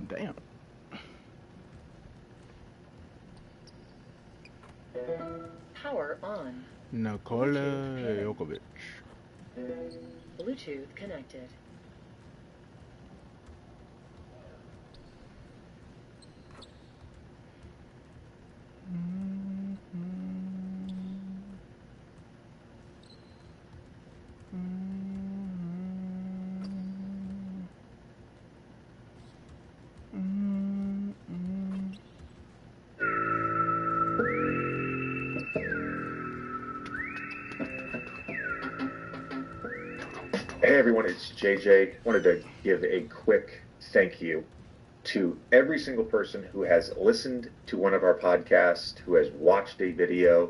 Damn. Power on. Nikola Jokovic. Bluetooth connected. Hey everyone, it's JJ. Wanted to give a quick thank you to every single person who has listened to one of our podcasts, who has watched a video,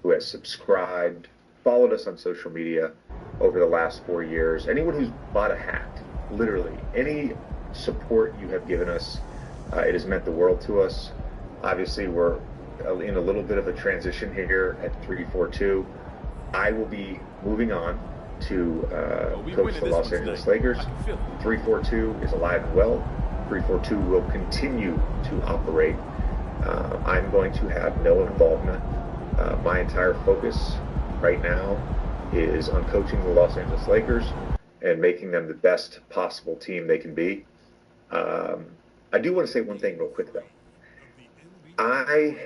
who has subscribed, followed us on social media over the last 4 years. Anyone who's bought a hat, literally, any support you have given us, it has meant the world to us. Obviously, we're in a little bit of a transition here at 342. I will be moving on to coach the Los Angeles Lakers. 342 is alive and well. 342 will continue to operate. I'm going to have no involvement. My entire focus right now is on coaching the Los Angeles Lakers and making them the best possible team they can be. I do want to say one thing real quick, though. I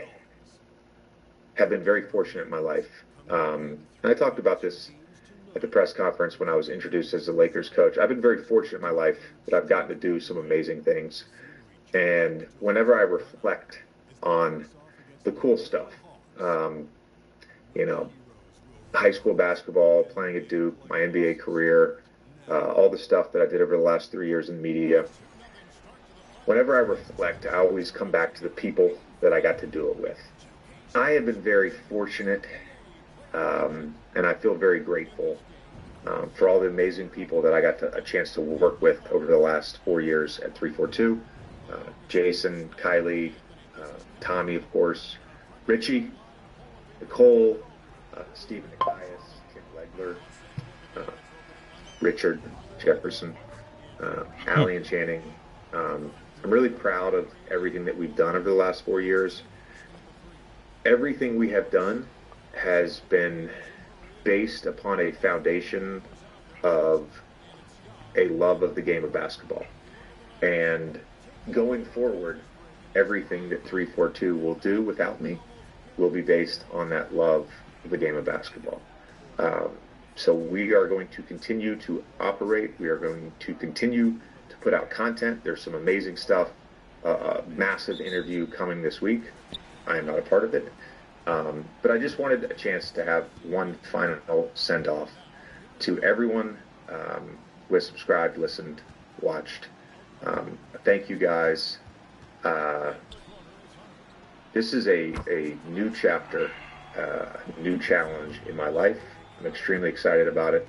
have been very fortunate in my life. And I talked about this at the press conference when I was introduced as the Lakers coach. I've been very fortunate in my life that I've gotten to do some amazing things. And whenever I reflect on the cool stuff, high school basketball, playing at Duke, my NBA career, all the stuff that I did over the last 3 years in media, whenever I reflect, I always come back to the people that I got to do it with. I have been very fortunate, and I feel very grateful for all the amazing people that I got a chance to work with over the last 4 years at 342. Jason, Kylie, Tommy, of course, Richie, Nicole, Stephen Nikias, Kim Legler, Richard Jefferson, Allie and Channing. I'm really proud of everything that we've done over the last 4 years. Everything we have done has been based upon a foundation of a love of the game of basketball. And going forward, everything that 342 will do without me will be based on that love of the game of basketball. So we are going to continue to operate. We are going to continue to put out content. There's some amazing stuff. A massive interview coming this week. I am not a part of it. But I just wanted a chance to have one final send-off to everyone who has subscribed, listened, watched. Thank you guys. This is a new chapter, a new challenge in my life. I'm extremely excited about it,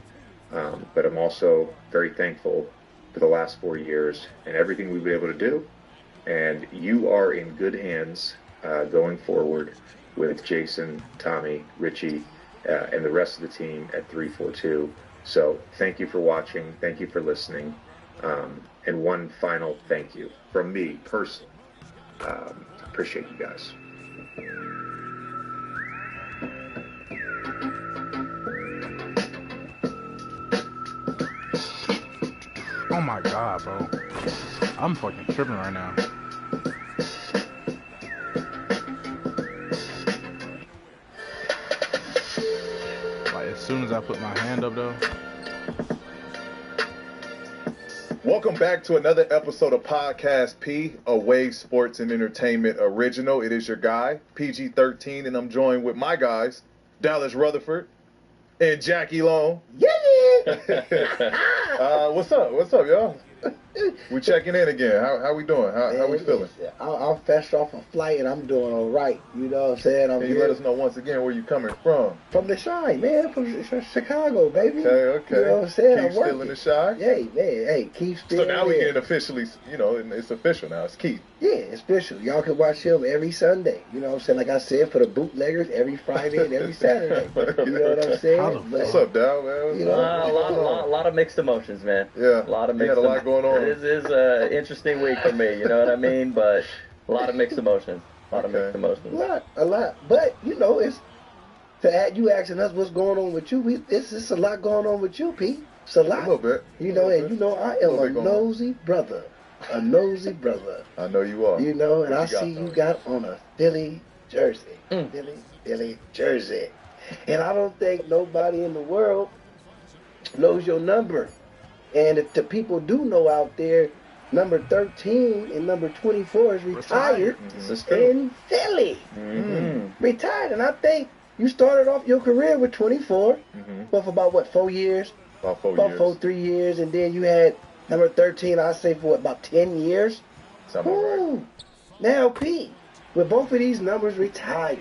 but I'm also very thankful for the last 4 years and everything we've been able to do. And you are in good hands going forward with Jason, Tommy, Richie, and the rest of the team at 342. So thank you for watching. Thank you for listening. And one final thank you from me personally. Appreciate you guys. Oh my god, bro. I'm fucking tripping right now. Like, as soon as I put my hand up, though. Welcome back to another episode of Podcast P, a Wave Sports and Entertainment original. It is your guy, PG-13, and I'm joined with my guys, Dallas Rutherford and Jackie Long. Yeah! What's up? What's up, y'all? We checking in again. How we doing? How we feeling? I'm fresh off a flight and I'm doing all right. You know what I'm saying? Can you let us know once again where you coming from? From the Shine, man. From Chicago, baby. Okay. You know what I'm saying? Keith still in the Shine? Hey, man. Hey, Keith still So now we there. getting officially, it's official now. It's Keith. Yeah, it's official. Y'all can watch him every Sunday. You know what I'm saying? Like I said, for the bootleggers, every Friday and every Saturday. You know what I'm saying? What's up, Dal, man? You know, a lot of mixed emotions, man. Yeah. A lot of You mixed had a lot going on This is an interesting week for me. You know what I mean? But a lot of mixed emotions. A lot of mixed emotions. A lot. But you know, it's to add you asking us what's going on with you. It's a lot going on with you, Pete. It's a lot. A little bit. You know, and you know I am a nosy brother. A nosy brother. I know you are. You know, and I see you got on a Philly jersey. Philly jersey. And I don't think nobody in the world knows your number. And if the people do know out there, number 13 and number 24 is retired in Philly. Retired. And I think you started off your career with 24. Well, for about, 4 years? About 4 years. 3 years. And then you had number 13, I say, for about 10 years? Something right. Now, Pete, with both of these numbers retired,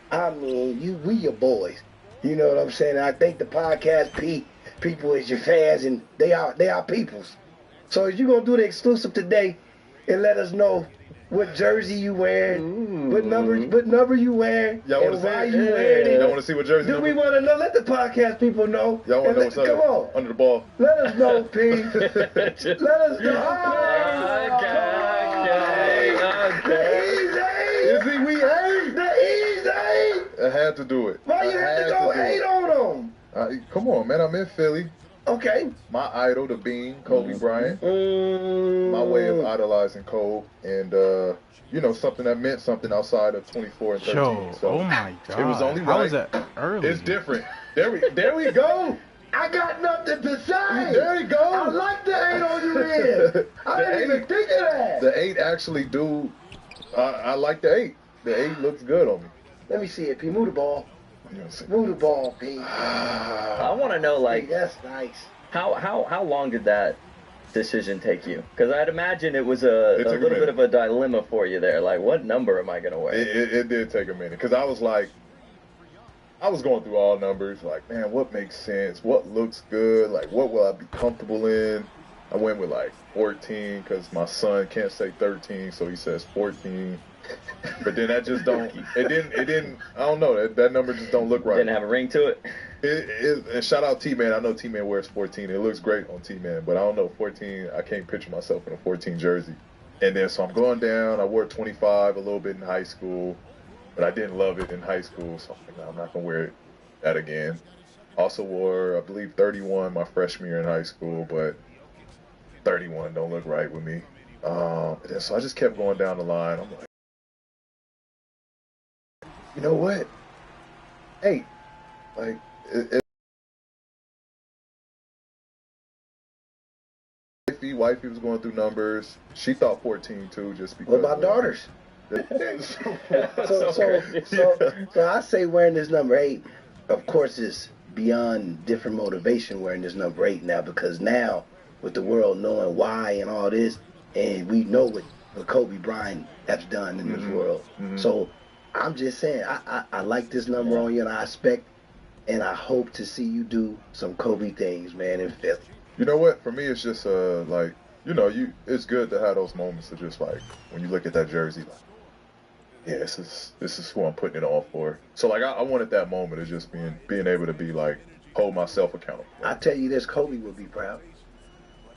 I mean, we your boys. You know what I'm saying? I think the podcast people is your fans, and they are peoples. So you gonna do the exclusive today and let us know what jersey you wearing, what number you wearing, and why you wearing it. Y'all want to see what jersey? Do we want to know? Let the podcast people know. Y'all want to know what's come on under the ball? Let us know, P. Let us know. Easy, we ate. The easy. I had to do it. Why you had to go 8 on them? Come on, man. I'm in Philly. Okay. My idol, the Bean, Kobe Bryant. My way of idolizing Kobe, and you know, something that meant something outside of 24 and 13. Yo, so oh my God. it was only right. How was that early? It's different. There we go. I got nothing to say. There you go. I like the 8 on you in. I didn't even think of that. The 8 actually do. I like the 8. The 8 looks good on me. Let me see it, P. Move the ball. Move the ball, P. I want to know, like, that's nice. How long did that decision take you? Because I'd imagine it was a little bit of a dilemma for you there. Like, what number am I going to wear? It did take a minute, because I was going through all numbers. Like, man, what makes sense? What looks good? Like, what will I be comfortable in? I went with like 14 because my son can't say 13, so he says 14. But then that just don't. It didn't. I don't know. That number just don't look right. Didn't have a ring to it. And shout out T-Man. I know T-Man wears 14. It looks great on T-Man, but I don't know 14. I can't picture myself in a 14 jersey. And then so I'm going down. I wore 25 a little bit in high school, but I didn't love it in high school, so I'm like, no, I'm not gonna wear that again. Also wore, I believe, 31 my freshman year in high school, but 31 don't look right with me. And so I just kept going down the line. I'm like, you know what? 8. Like, wifey was going through numbers. She thought 14 too, just because. What about daughters? So I say wearing this number 8, of course, is beyond different motivation wearing this number 8 now, because now with the world knowing why and all this, and we know what Kobe Bryant has done in this world. So I'm just saying, I like this number on you, and I expect and I hope to see you do some Kobe things, man, in Philly. You know what? For me, it's just like, you know, it's good to have those moments of just like when you look at that jersey, like, yeah, this is who I'm putting it on for. So like I wanted that moment of just being able to be like hold myself accountable. I tell you this, Kobe would be proud.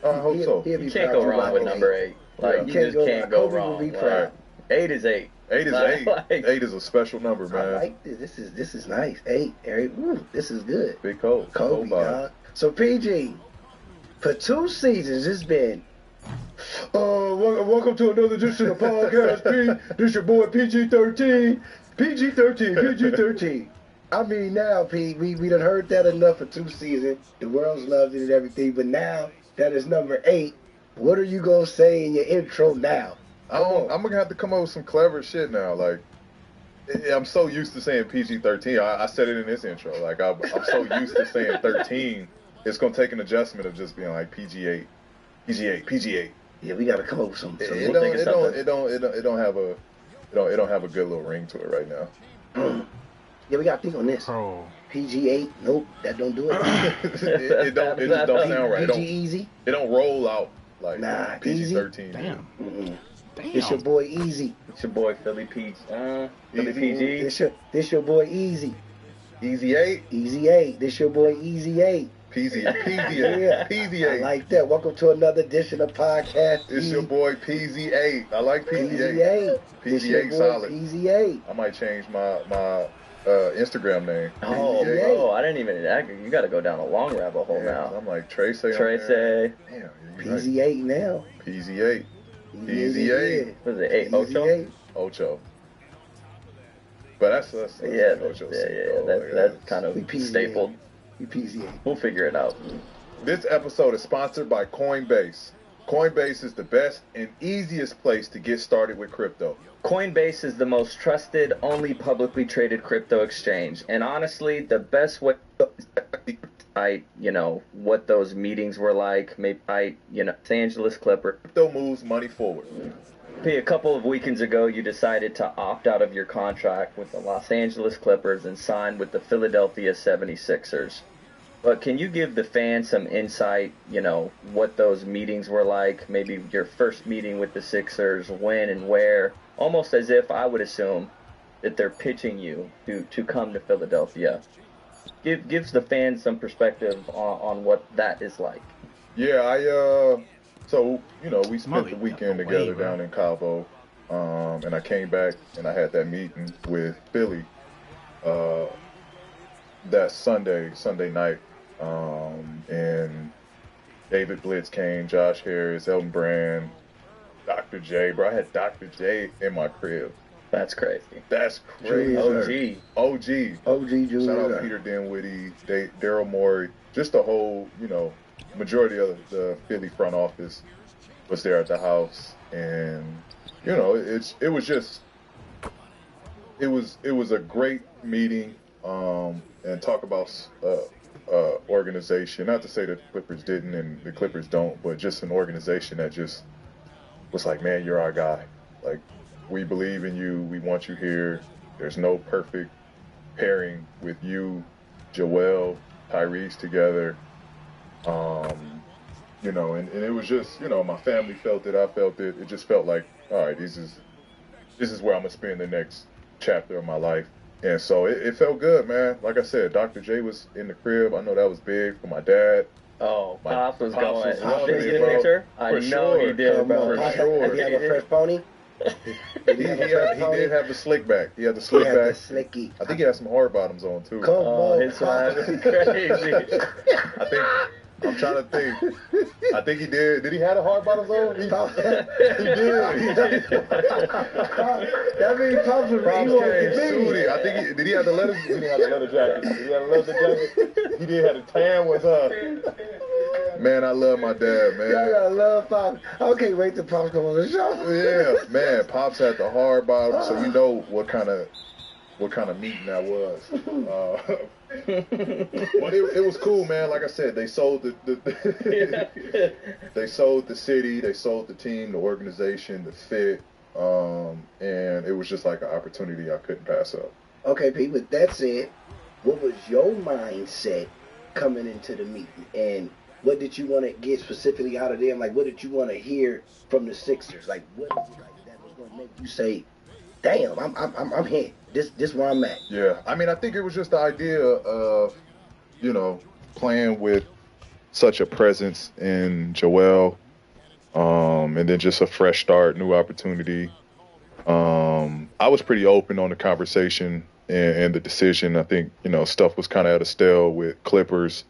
I hope so. You can't go wrong with number 8. Like, you just can't go wrong. Kobe would be proud. 8 is 8. 8 is 8. Like, 8 is a special number, man. I like this. This is nice. 8, Eric. This is good. Big Kobe. Kobe, dog. So PG, for 2 seasons, it's been. Welcome to another edition of Podcast P. This your boy PG-13. PG-13. I mean, now, P, we done heard that enough for 2 seasons. The world's loved it and everything, but now that is number 8. What are you gonna say in your intro now? I'm gonna have to come up with some clever shit now. Like, I'm so used to saying PG-13. I said it in this intro. Like, I'm so used to saying 13. It's gonna take an adjustment of just being like PG-8. Yeah, we gotta come up with some. It don't have a good little ring to it right now. Yeah, we gotta think on this. Oh. PG-8, nope, that don't do it. it just don't sound right. PG easy. It don't roll out like PG-13. Damn. Damn. It's your boy Easy. It's your boy Philly Peach. Philly PG. This your boy Easy. Easy 8. Easy 8. This your boy Easy 8. PZ8. I like that. Welcome to another edition of Podcast. It's your boy PZ8. I like PZ8. PZ8 solid. PZ8. I might change my Instagram name. Oh, I didn't even. You got to go down a long rabbit hole now. I'm like Trace. Damn, PZ8 right. now. PZ8. PZ8. What is it? 8 Ocho? Ocho. But that's Ocho. That's kind of stapled. PZ8. We'll figure it out. This episode is sponsored by Coinbase. Coinbase is the best and easiest place to get started with crypto. Coinbase is the most trusted, only publicly traded crypto exchange. And honestly, the best way what those meetings were like, maybe Los Angeles Clippers. Crypto moves money forward. A couple of weekends ago, you decided to opt out of your contract with the Los Angeles Clippers and sign with the Philadelphia 76ers. But can you give the fans some insight, what those meetings were like, maybe your first meeting with the Sixers, when and where, almost as if I would assume that they're pitching you to come to Philadelphia. Gives the fans some perspective on what that is like. Yeah, so, we spent the weekend together down in Cabo, and I came back and I had that meeting with Philly that Sunday night, and David Blitz came, Josh Harris, Elton Brand, Dr. J. Bro, I had Dr. J in my crib. That's crazy. That's crazy. OG. Julius. Shout out Peter Dinwiddie, Daryl Morey, just the whole, majority of the Philly front office was there at the house, and it was a great meeting, and talk about organization. Not to say that the Clippers didn't and the Clippers don't, but just an organization that just was like, man, you're our guy. Like, we believe in you. We want you here. There's no perfect pairing with you, Joel, Tyrese together. And it was just, my family felt it, I felt it. It just felt like, all right, this is where I'm gonna spend the next chapter of my life. And so it felt good, man. Like I said, Dr. J was in the crib. I know that was big for my dad. Oh, Pops was going. Did you get a picture? I know he did, bro. For sure. Did he have a fresh pony? He did have the slick back. He had the slick back. Slicky. I think he had some hard bottoms on too. Come on, his swag is crazy. I'm trying to think. I think he did. Did he have the hard bottoms on? He did. That means Pops was suited. I think did he have the leather? He didn't have the leather jacket. Did he have the leather jacket? He did have the tan with her. Man, I love my dad, man. I gotta love Pops. I can't wait till Pops come on the show. Yeah, man. Pops had the hard bottom, so you know what kind of meeting that was. But it was cool, man. Like I said, they sold they sold the city, they sold the team, the organization, the fit, and it was just like an opportunity I couldn't pass up. Okay, Pete, with that said, what was your mindset coming into the meeting, and what did you want to get specifically out of them? Like, what did you want to hear from the Sixers? Like, what is it like that was going to make you say, damn, I'm here. This where I'm at. Yeah, I mean, I think it was just the idea of, playing with such a presence in Joel, and then just a fresh start, new opportunity. I was pretty open on the conversation and the decision. I think, stuff was kind of at a stale with Clippers,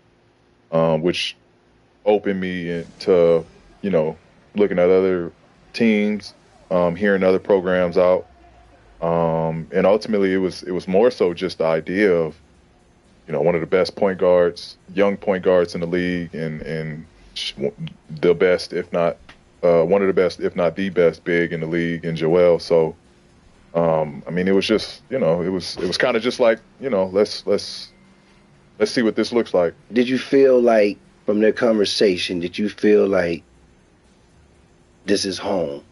which opened me to, looking at other teams, hearing other programs out. And ultimately it was more so just the idea of, one of the best point guards, young point guards in the league, and the best, if not one of the best, if not the best big in the league in Joel. So, I mean, it was just, it was kind of just like, let's see what this looks like. Did you feel like from their conversation, did you feel like this is home?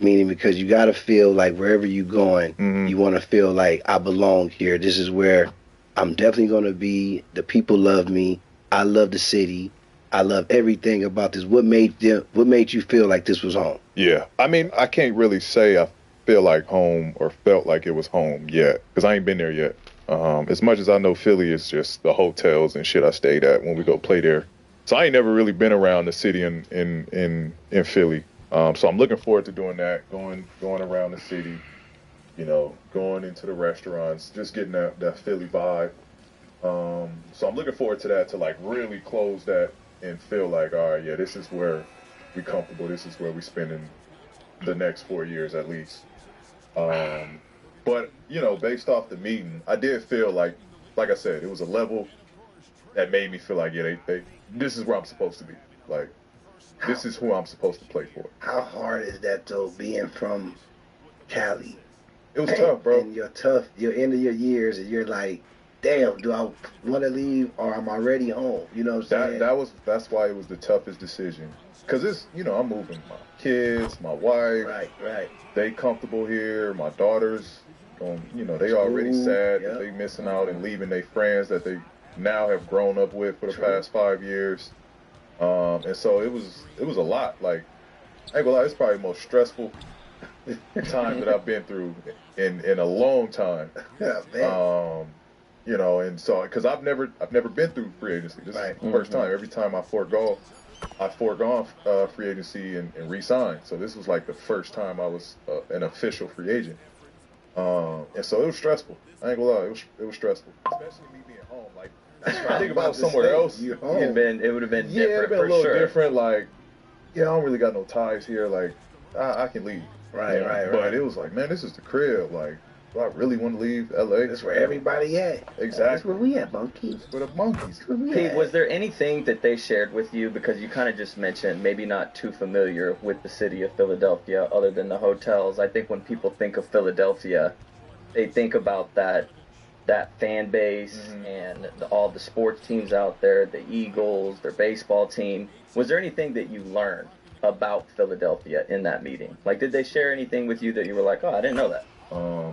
Meaning, because you got to feel like wherever you're going, you want to feel like I belong here. This is where I'm definitely going to be. The people love me. I love the city. I love everything about this. What made you feel like this was home? Yeah. I mean, I can't really say I feel like home or felt like it was home yet, because I ain't been there yet. As much as I know Philly is just the hotels and shit I stayed at when we go play there. So I ain't never really been around the city in Philly. So I'm looking forward to doing that, going around the city, you know, going into the restaurants, just getting that Philly vibe. So I'm looking forward to that, to like really close that and feel like, all right, yeah, this is where we comfortable. This is where we spending the next 4 years at least. But you know, based off the meeting, I did feel like I said, it was a level that made me feel like, yeah, this is where I'm supposed to be. Like, this is who I'm supposed to play for. How hard is that though, being from Cali? It was tough, bro. And you're end of your years, and you're like, damn, do I want to leave or am I already home? You know what I'm saying? That's why it was the toughest decision. Cause it's, you know, I'm moving my kids, my wife. Right. They comfortable here. My daughters, you know, they already sad that they missing out and leaving their friends that they now have grown up with for the past 5 years. And so it was a lot. Like, I ain't gonna lie, it's probably the most stressful time that I've been through in a long time. Yeah, man. You know, and so because I've never been through free agency. This is the first time. Every time I foregone free agency and re-signed. So this was like the first time I was an official free agent. And so it was stressful. I ain't gonna lie, it was stressful, especially me being home. Like, I think about somewhere else. It would have been different. Yeah, it'd been a for little sure. different. Like, yeah, I don't really got no ties here. Like, I can leave. Right. But it was like, man, this is the crib. Like, do I really want to leave LA? That's where everybody at. Exactly. That's where we at, monkeys. Where the monkeys. That's where we Pete, at. was there anything that they shared with you, because you kind of just mentioned maybe not too familiar with the city of Philadelphia other than the hotels? I think when people think of Philadelphia, they think about that fan base and all the sports teams out there, the Eagles, their baseball team. Was there anything that you learned about Philadelphia in that meeting? Like, did they share anything with you that you were like, oh, I didn't know that?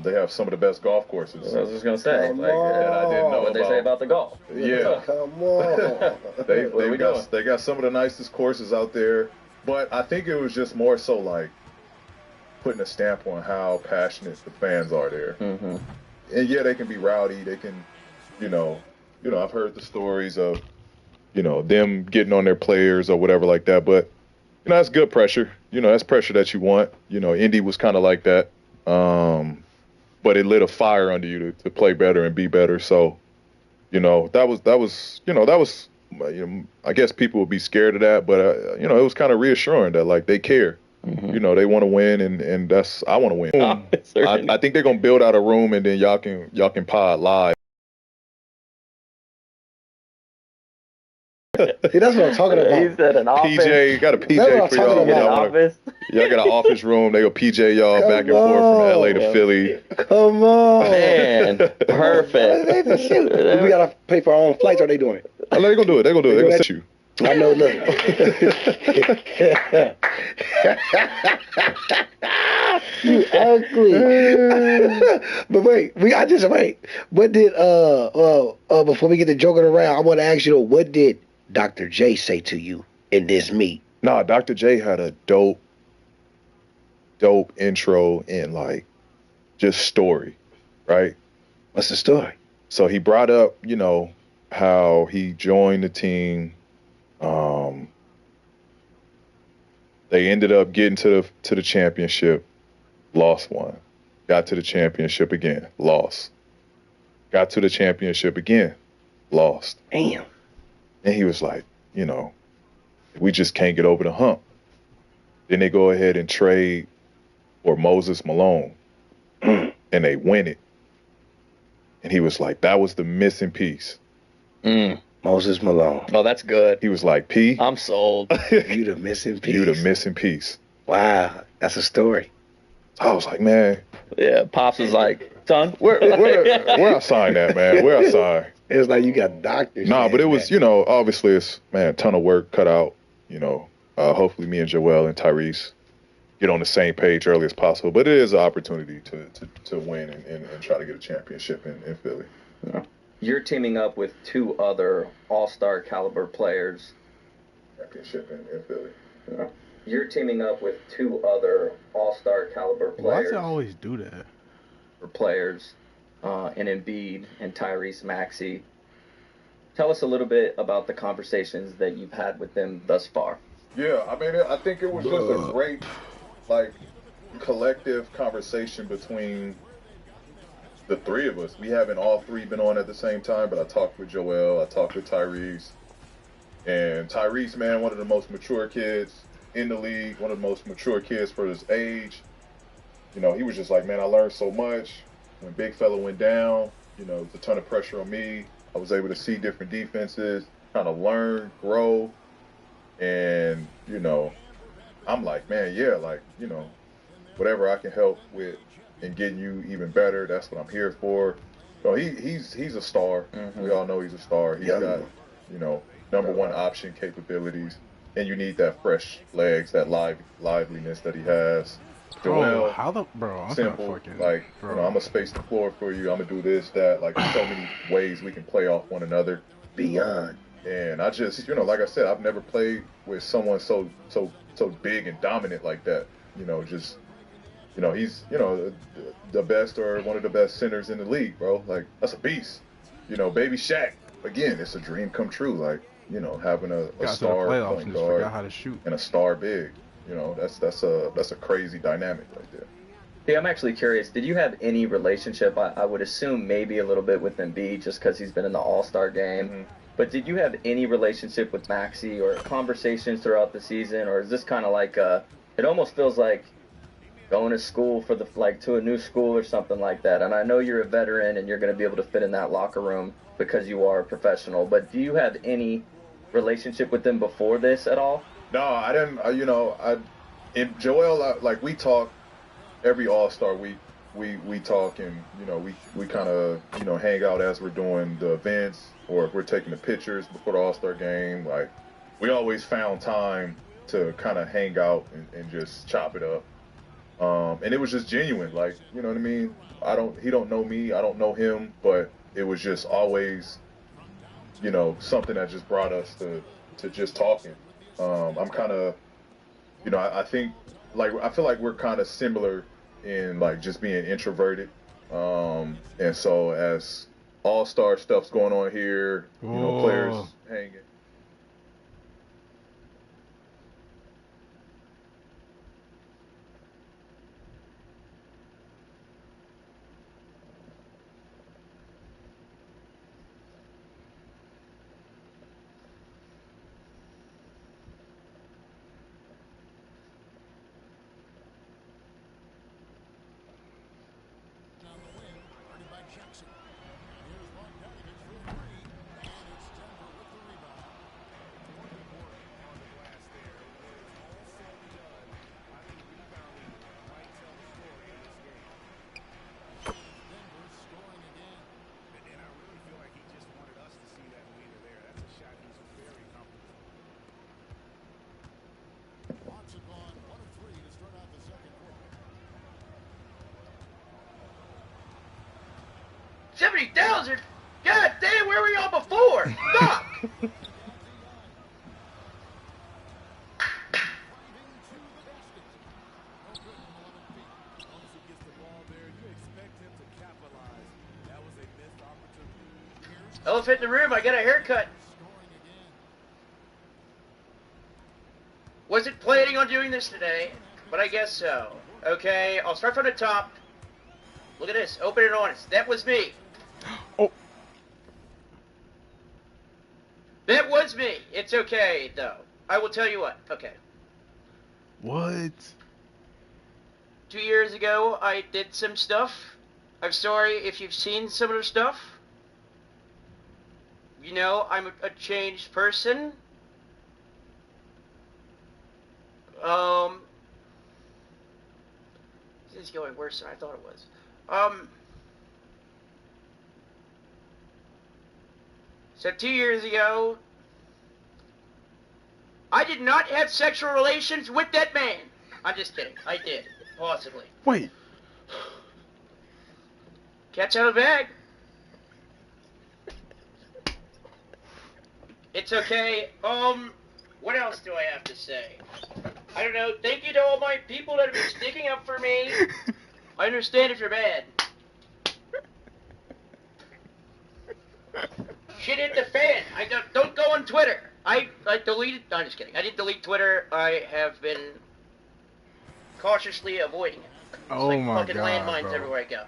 They have some of the best golf courses. I was just gonna say, Come like, that I didn't know what they say about the golf. Yeah. Come on. They got some of the nicest courses out there, but I think it was just more so like putting a stamp on how passionate the fans are there. Mm-hmm. And yeah, they can be rowdy. They can, you know, I've heard the stories of, you know, them getting on their players or whatever like that. But you know, that's good pressure. You know, that's pressure that you want. You know, Indy was kind of like that. But it lit a fire under you to play better and be better. So, you know, that was, you know, I guess people would be scared of that, but you know, it was kind of reassuring that like they care. Mm-hmm. You know, they want to win, and I want to win. I think they're gonna build out a room, and then y'all can pod live. See, that's what I'm talking about. He said an office. PJ, got a That's what PJ I'm for talking y'all. about. An office. Y'all got an office room. They go PJ y'all Come back and forth from LA to on. Philly. Come on. Man, perfect. Shoot. We gotta pay for our own flights. Or are they doing it? Oh, they're gonna do it. They're gonna send you. I know nothing. You ugly. But wait, What did before we get to joking around, I want to ask you, what did Dr. J say to you in this meet? Nah, Dr. J had a dope intro and like just story, right? What's the story? So he brought up, you know, how he joined the team. They ended up getting to the championship, lost one. Got to the championship again, lost. Got to the championship again, lost. Damn. And he was like, you know, we just can't get over the hump. Then they go ahead and trade for Moses Malone, and they win it. And he was like, that was the missing piece. Moses Malone. Oh, that's good. He was like, P, I'm sold. You the missing piece. you the missing piece. Wow, that's a story. I was like, man, Yeah, Pops was like, son, where I sign that, man? Where I sign? It was like you got doctors. Nah, but it was, you know, obviously it's, man, a ton of work cut out. You know, hopefully me and Joel and Tyrese get on the same page early as possible. But it is an opportunity to win and try to get a championship in Philly. Yeah. You're teaming up with two other all-star caliber players. Championship in Philly. Yeah. You're teaming up with two other all-star caliber Why players. does it always do that? For players. and Embiid and Tyrese Maxey. Tell us a little bit about the conversations that you've had with them thus far. Yeah, I mean, I think it was just a great, like, collective conversation between the three of us. We haven't all three been on at the same time, but I talked with Joel, I talked with Tyrese. And Tyrese, man, one of the most mature kids in the league, one of the most mature kids for his age. You know, he was just like, man, I learned so much. When Big Fella went down, you know, it was a ton of pressure on me. I was able to see different defenses, kind of learn, grow. And, you know, I'm like, man, yeah, like, you know, whatever I can help with in getting you even better, that's what I'm here for. So he's a star. Mm-hmm. We all know he's a star. He's got, you know, number one option capabilities. And you need that fresh legs, that liveliness that he has. Joel, I'm simple, fucking, like, you know, I'm gonna space the floor for you. I'm gonna do this, that. Like, there's so many ways we can play off one another. Beyond. And I just, you know, like I said, I've never played with someone so big and dominant like that. You know, just, you know, he's, you know, the best or one of the best centers in the league, bro. Like, that's a beast. You know, baby Shaq. Again, it's a dream come true. Like, you know, having a star point guard how to shoot. and a star big. You know, that's a crazy dynamic right there. Yeah, I'm actually curious. Did you have any relationship? I would assume maybe a little bit with Embiid, just because he's been in the All-Star game. Mm-hmm. But did you have any relationship with Maxey or conversations throughout the season, or is this kind of like it almost feels like going to school for to a new school or something like that? And I know you're a veteran and you're going to be able to fit in that locker room because you are a professional. But do you have any relationship with them before this at all? No, I didn't. And Joel, like, we talk every All-Star week. We talk, and, you know, we kind of, you know, hang out as we're doing the events, or if we're taking the pictures before the All-Star game. Like, we always found time to kind of hang out and just chop it up. And it was just genuine, like, you know what I mean? He don't know me, I don't know him, but it was just always, you know, something that just brought us to just talking. I'm kind of, you know, I think, like, I feel like we're kind of similar in, like, just being introverted. And so as All-Star stuff's going on here, you know, players hanging. $70,000? God damn, where were y'all before? Fuck! Elephant in the room, I got a haircut. Wasn't planning on doing this today, but I guess so. Okay, I'll start from the top. Look at this, open and honest. That was me. Oh. That was me. It's okay, though. I will tell you what. Okay. What? 2 years ago, I did some stuff. I'm sorry if you've seen some of the stuff. You know, I'm a changed person. This is going worse than I thought it was. So 2 years ago, I did not have sexual relations with that man. I'm just kidding. I did. Possibly. Wait. Cat's out of the bag. It's okay. What else do I have to say? I don't know. Thank you to all my people that have been sticking up for me. I understand if you're mad. shit hit the fan. I don't go on Twitter. I deleted. No, I'm just kidding. I didn't delete Twitter. I have been cautiously avoiding it. It's Oh like my fucking God, landmines bro. everywhere I go.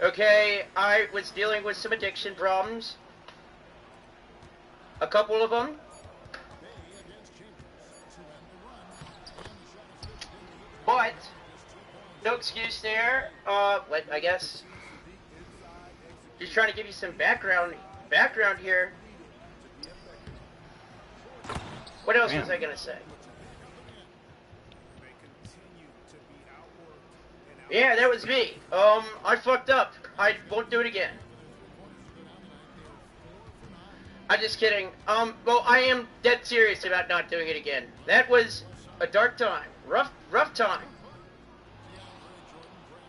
Okay, I was dealing with some addiction problems. A couple of them. But no excuse there. What I guess. Just trying to give you some background here. What else was I gonna say? Yeah, that was me. I fucked up. I won't do it again. I'm just kidding. Well, I am dead serious about not doing it again. That was a dark time. Rough time.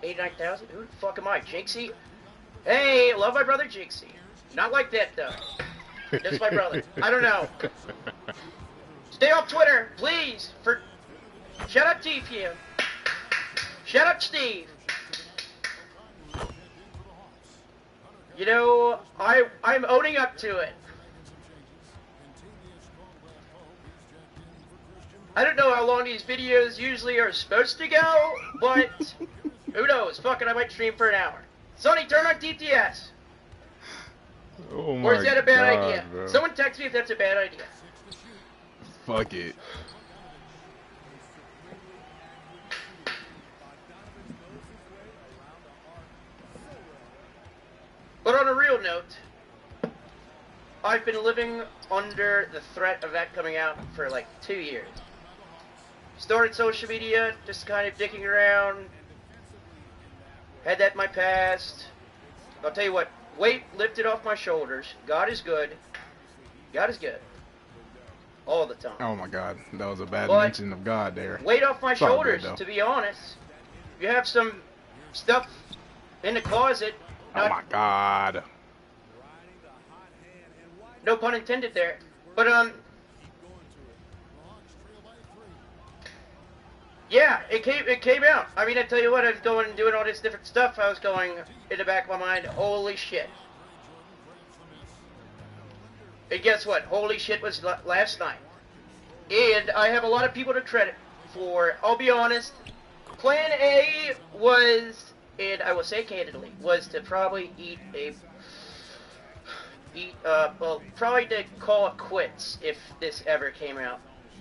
89,000? Who the fuck am I? Jinxie? Hey, love my brother Jinxie. Not like that, though. Just my brother. I don't know. Stay off Twitter, please. Shut up, TPU. Shut up, Steve. You know, I'm owning up to it. I don't know how long these videos usually are supposed to go, but who knows? Fuck it, I might stream for an hour. Sonny, turn on DTS. Oh my Or is that a bad God, idea? bro. Someone text me if that's a bad idea. Fuck it. But on a real note, I've been living under the threat of that coming out for like 2 years. Started social media, just kind of dicking around. Had that in my past. I'll tell you what, weight lifted off my shoulders. God is good. God is good. All the time. Oh my God, that was a bad But mention of God there. weight off my It's all good, shoulders, though. to be honest. You have some stuff in the closet. Oh my God. No pun intended there. But, yeah, it came out. I mean, I tell you what, I was going and doing all this different stuff. I was going in the back of my mind, holy shit. And guess what? Holy shit was last night. And I have a lot of people to credit for. I'll be honest. Plan A was, and I will say candidly, was to probably probably to call it quits if this ever came out.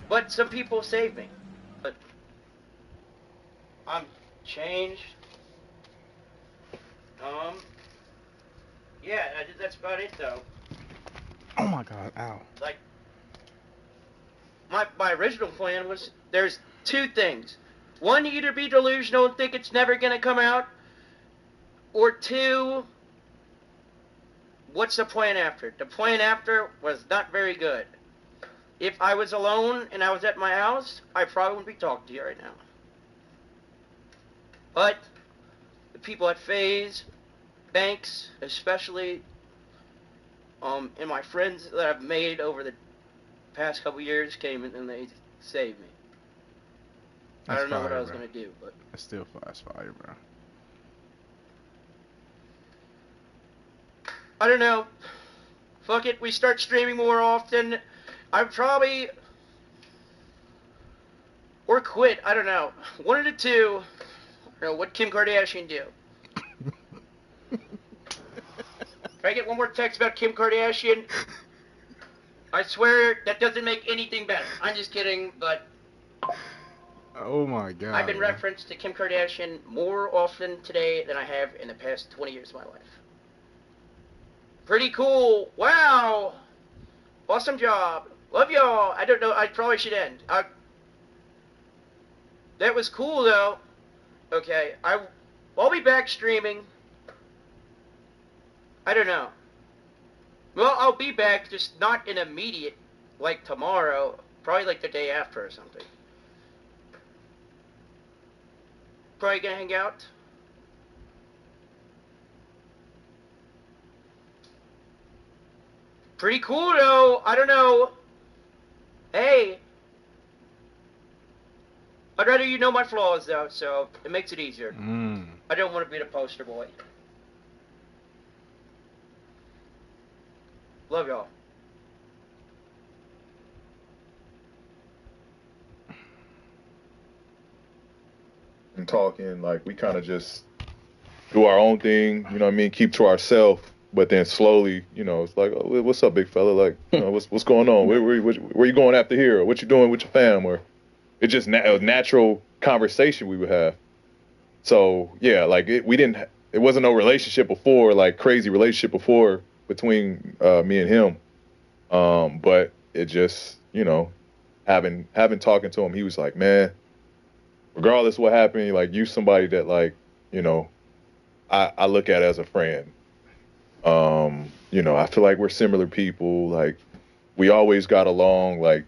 But some people saved me. But I'm changed. Yeah, that's about it though. Oh my God, ow. Like, my original plan was, there's two things. One, either be delusional and think it's never gonna come out, or two, what's the plan after? The plan after was not very good. If I was alone and I was at my house, I probably wouldn't be talking to you right now. But the people at FaZe, Banks, especially, and my friends that I've made over the past couple years came in and they saved me. I That's don't know what fire, I was bro. gonna do, but It's still fire, bro. I don't know. Fuck it, we start streaming more often. I'm probably, or quit. I don't know. One of the two. I don't know what Kim Kardashian do. If I get one more text about Kim Kardashian, I swear that doesn't make anything better. I'm just kidding, but Oh my God. I've been bro. referenced to Kim Kardashian more often today than I have in the past 20 years of my life. Pretty cool. Wow. Awesome job. Love y'all. I don't know. I probably should end. That was cool, though. Okay. I'll be back streaming. I don't know. Well, I'll be back, just not in immediate, like tomorrow. Probably like the day after or something. Probably gonna hang out. Pretty cool, though. I don't know. Hey. I'd rather you know my flaws, though, so it makes it easier. I don't want to be the poster boy. Love y'all. And talking, like, we kind of just do our own thing, you know what I mean, keep to ourselves, but then slowly, you know, it's like, oh, what's up, big fella? Like, you know, what's going on? Where you going after here? Or what you doing with your fam? Or it's just a natural conversation we would have. So, yeah, like, it wasn't no relationship before, like, crazy relationship before between me and him. But it just, you know, having talking to him, he was like, man, regardless of what happened, like, you somebody that, like, you know, I look at as a friend. You know, I feel like we're similar people. Like, we always got along. Like,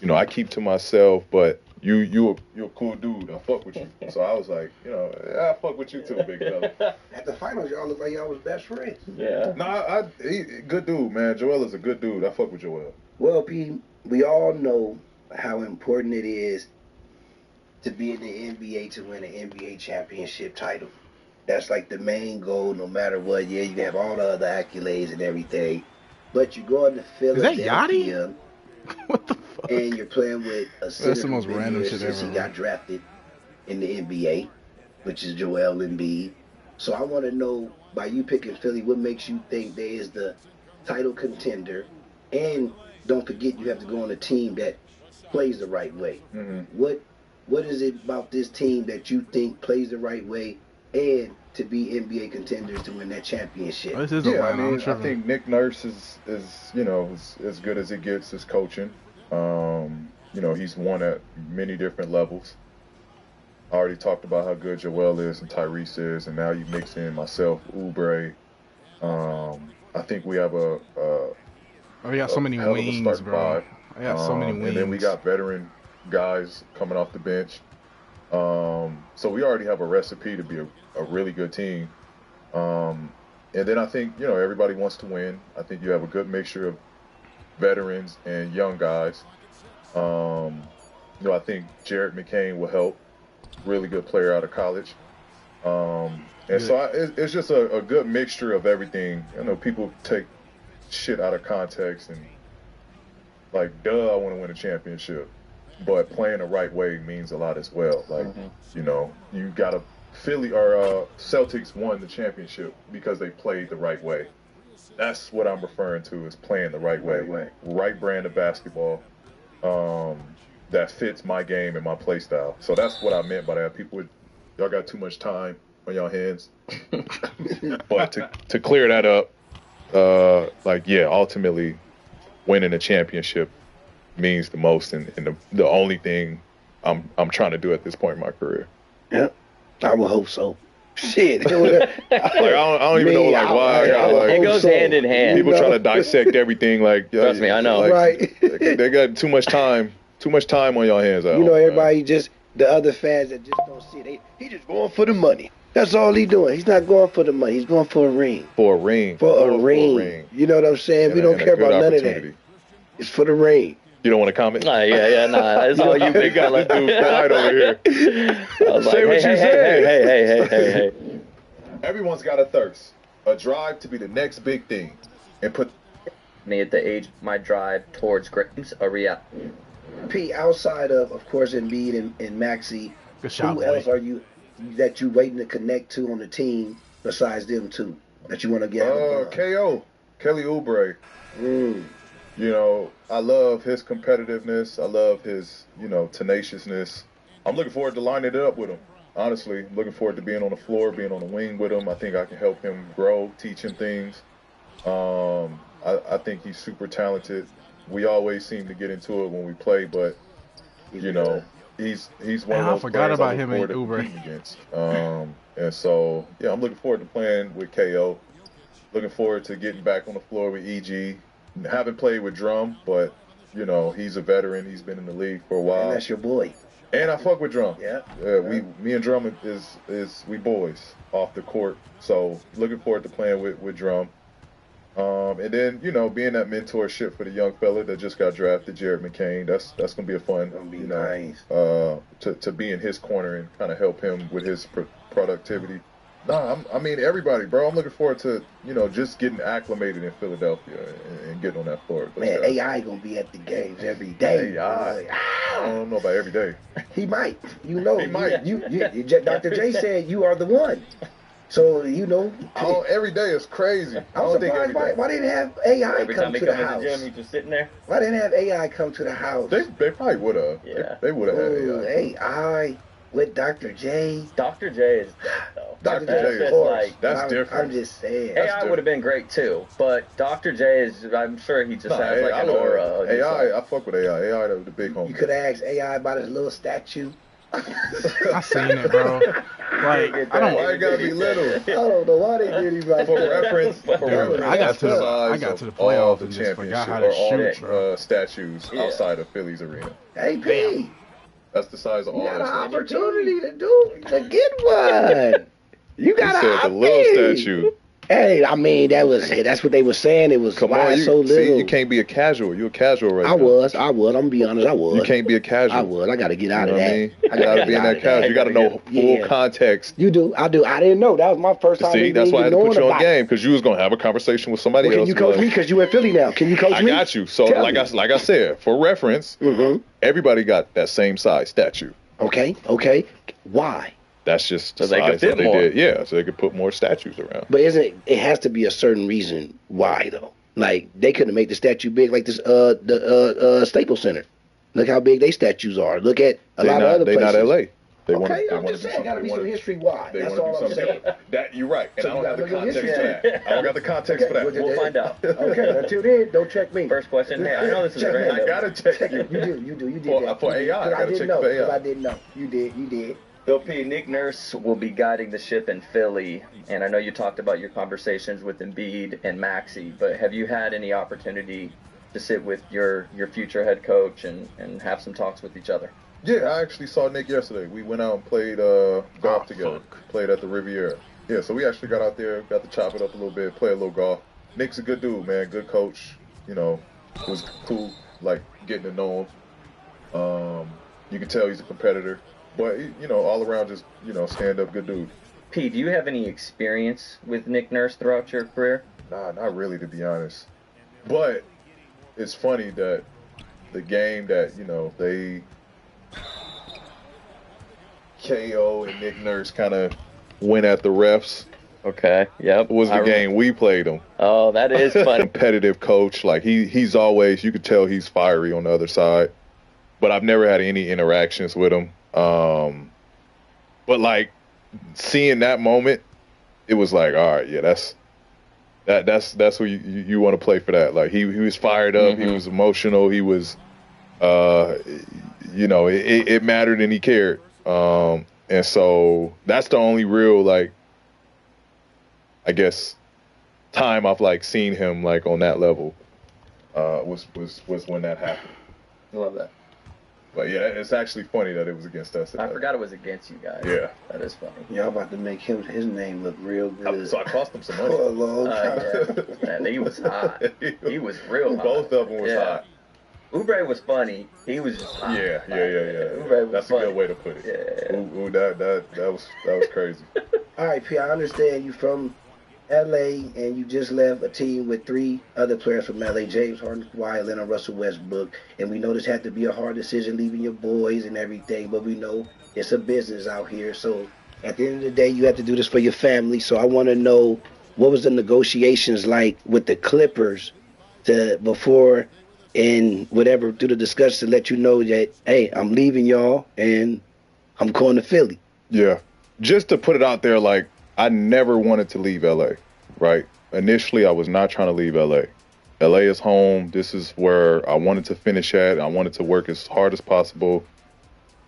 you know, I keep to myself, but you're a cool dude. I fuck with you. So I was like, you know, yeah, I fuck with you too, big fella. At the finals, y'all look like y'all was best friends. Yeah. No, good dude, man. Joel is a good dude. I fuck with Joel. Well, P, we all know how important it is to be in the NBA to win an NBA championship title. That's like the main goal, no matter what. Yeah, you have all the other accolades and everything, but you go into Philadelphia, What the fuck? and you're playing with a center That's the most who's been random here shit since ever, he got bro. drafted in the NBA, which is Joel Embiid. So I want to know, by you picking Philly, what makes you think there is the title contender? And don't forget, you have to go on a team that plays the right way. Mm-hmm. What is it about this team that you think plays the right way and to be NBA contenders to win that championship? Oh, this is Yeah, a I line. I'm mean, I tripping. think Nick Nurse is you know, as good as it gets as coaching. You know, he's won at many different levels. I already talked about how good Joel is and Tyrese is, and now you mix in myself, Oubre. I think we have Oh, we got so many hell of a wings, starting bro. five. I got so many wings. And then we got veteran guys coming off the bench. So we already have a recipe to be a really good team. And then I think, you know, everybody wants to win. I think you have a good mixture of veterans and young guys. You know, I think Jared McCain will help. Really good player out of college. And so it's just a good mixture of everything. You know, people take shit out of context and like, duh, I want to win a championship. But playing the right way means a lot as well. Like, you know, you got to Philly or Celtics won the championship because they played the right way. That's what I'm referring to as playing the right way. Right brand of basketball that fits my game and my play style. So that's what I meant by that. Y'all got too much time on y'all hands. But to clear that up, like, yeah, ultimately winning a championship means the most and the only thing I'm trying to do at this point in my career. Yeah, I would hope so. Shit. Like, I don't even know, like, why. It goes hand in hand. People try to dissect everything. Like, Trust me, I know. Like, Right. They got too much time on your hands. You know, everybody the other fans that just don't see it. He just going for the money. That's all he doing. He's not going for the money. He's going for a ring. For a ring. For a ring. You know what I'm saying? We don't care about none of that. It's for the ring. You don't want to comment? Nah, it's all you, big fella. Dude quiet over here. I was Say what you said. Hey. Everyone's got a thirst, a drive to be the next big thing, and put me at the age my drive towards greatness a reality. P, outside of course, Embiid and Maxey, Good shot, who boy. else are you that you waiting to connect to on the team besides them two that you want to get? KO, Kelly Oubre. You know, I love his competitiveness. I love his, you know, tenaciousness. I'm looking forward to lining it up with him. Honestly, I'm looking forward to being on the floor, being on the wing with him. I think I can help him grow, teach him things. I think he's super talented. We always seem to get into it when we play, but you know, he's one of those I forgot players about I him look and forward to Oubre. competing against. And so, yeah, I'm looking forward to playing with KO. Looking forward to getting back on the floor with EG. Haven't played with Drum, but you know, he's a veteran. He's been in the league for a while. And that's your boy. And I fuck with Drum. Yeah. Me and Drum is we boys off the court. So looking forward to playing with Drum. And then, you know, being that mentorship for the young fella that just got drafted, Jared McCain. That's gonna be a fun. Gonna be you nice. know, to be in his corner and kind of help him with his productivity. Nah, I mean everybody, bro. I'm looking forward to just getting acclimated in Philadelphia and getting on that floor. Man, AI gonna be at the games every day. AI. Boy. I don't know about every day. He might. You know. He might. Dr. J said you are the one. So Every day is crazy. I'm surprised why didn't have AI Every come time he to the come in house? the gym, he's just sitting there. Why didn't have AI come to the house? They probably would have. Yeah. They would have had AI. AI with Dr. J. Dr. J is dead, though. Dr. J, J, of of course. like, that's different. I'm just saying. AI would have been great too, but Dr. J is, I'm sure he just has like an aura. AI, I fuck with AI. AI, the big homie. You could ask AI about his little statue. I seen it, bro. Like, I don't. Why it gotta be little? I don't know why they did him like For that. reference, I got to the all playoffs the and just forgot championship how or to all shoot, bro. the statues outside of Philly's arena. Hey, P, That's the size of you all got the an statues. opportunity to get one. You He got said an the little statue. Hey, I mean that's what they were saying. It was Come why on, it's so little. see, you can't be a casual. You're a casual right I now. was. I'm gonna be honest. I was. You can't be a casual. I was. I got to get out You of know what I that. mean? You gotta be in that casual. You gotta know full context. You do. I do. I didn't know. That was my first time. See, that's why I had to put you on game because you was gonna have a conversation with somebody else. Can you coach me? Because you in Philly now. Can you coach me? I got you. So like I said, for reference, everybody got that same size statue. Okay. Why? That's just the so they could size fit that they more. did. Yeah, so they could put more statues around. But it has to be a certain reason why though. Like they couldn't make the statue big like this the Staples Center. Look how big they statues are. Look at a lot of other places. They not LA. I'm just saying, gotta be some history why. That's all I'm saying. That you're right, and So I don't have the you gotta context know for your that. I don't got the context for that. We'll find out. Okay, until then, don't check me. First question. Hey, I know this is Check me. random. I gotta check you. You did that. For AI, I Because gotta check for AI. Because I didn't know. You did. Bill P, Nick Nurse will be guiding the ship in Philly, and I know you talked about your conversations with Embiid and Maxey, but have you had any opportunity to sit with your future head coach and have some talks with each other? Yeah, I actually saw Nick yesterday. We went out and played golf together. Played at the Riviera. Yeah, so we actually got out there, got to chop it up a little bit, play a little golf. Nick's a good dude, man. Good coach. It was cool, like, getting to know him. You can tell he's a competitor. But, all around just, stand-up good dude. P, do you have any experience with Nick Nurse throughout your career? Nah, not really, to be honest. But it's funny that the game that, they KO and Nick Nurse kind of went at the refs. Okay, yep. Was the game we played him. Oh, that is funny. Competitive coach. Like, he's always, you could tell he's fiery on the other side. But I've never had any interactions with him. But like seeing that moment, it was like, all right, yeah, that's who you want to play for that. Like he was fired up, he was emotional, he was, it mattered and he cared. And so that's the only real, like, I guess, time I've like seen him like on that level, was when that happened. I love that. But yeah, it's actually funny that it was against us. I forgot it was against you guys. Yeah. That is funny. Y'all about to make his name look real good. So I cost him some For money. a long time. Yeah. Man, he was hot. He was real hot. Both of them was hot. Oubre was funny. He was just hot. Yeah. Oubre was That's funny. a good way to put it. Yeah. Ooh, that was crazy. All right, P, I understand you from LA and you just left a team with 3 other players from LA, James Harden, Kawhi Leonard, Russell Westbrook, and we know this had to be a hard decision leaving your boys and everything, but we know it's a business out here. So at the end of the day, you have to do this for your family. So I want to know, what was the negotiations like with the Clippers before and whatever through the discussion to let you know that, hey, I'm leaving y'all and I'm going to Philly? Yeah. Just to put it out there, like, I never wanted to leave LA, right? Initially, I was not trying to leave LA. LA is home. This is where I wanted to finish at. I wanted to work as hard as possible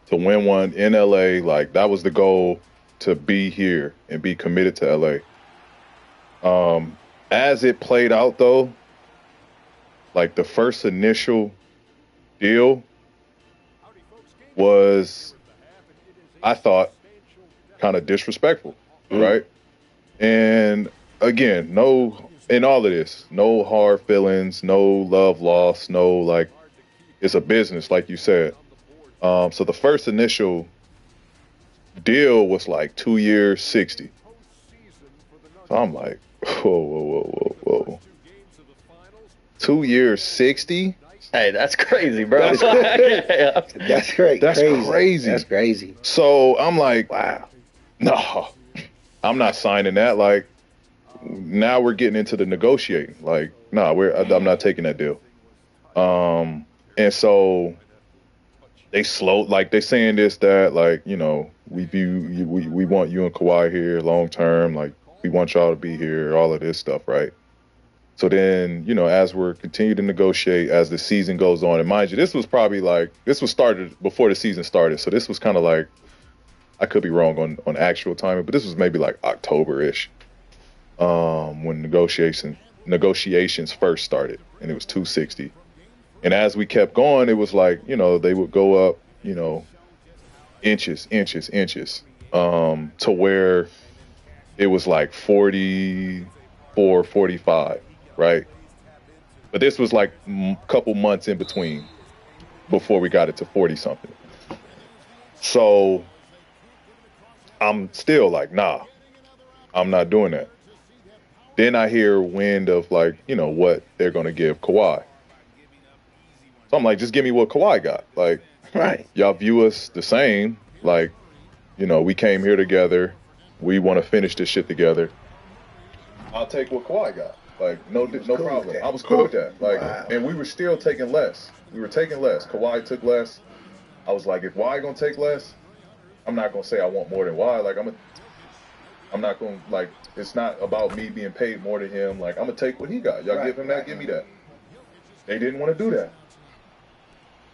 to win one in LA. Like, that was the goal, to be here and be committed to LA. As it played out, though, like, the first initial deal was, I thought, kind of disrespectful. Right? And again, in all of this, no hard feelings, no love lost, no, like, it's a business, like you said. So the first initial deal was like 2 years, 60. So I'm like, whoa. 2 years, 60? Hey, that's crazy, bro. That's crazy. That's crazy. That's crazy. So I'm like, Wow. no, I'm not signing that. Like, now we're getting into the negotiating. Like, I'm not taking that deal. And so they like they saying this, that, like, you know, we want you and Kawhi here long term. Like, we want y'all to be here, all of this stuff, right? So then, you know, as we're continuing to negotiate as the season goes on, and mind you, this was started before the season started. So this was kind of like, I could be wrong on actual timing, but this was maybe like October-ish, when negotiations first started, and it was 260. And as we kept going, it was like, you know, they would go up, you know, inches, to where it was like 44, 45, right? But this was like a couple months in between before we got it to 40 something. So I'm still like, nah, I'm not doing that. Then I hear wind of, like, you know, what they're going to give Kawhi. So I'm like, just give me what Kawhi got. Like, Right. y'all view us the same. Like, you know, we came here together. We want to finish this shit together. I'll take what Kawhi got. Like, no cool problem. with that. I was cool with that. Like, Wow. and we were still taking less. We were taking less. Kawhi took less. I was like, if Kawhi gonna take less, I'm not gonna say I want more than Kawhi. Like, I'm not gonna, like, it's not about me being paid more than him. Like, I'm gonna take what he got. Y'all give him that, give me that. They didn't want to do that.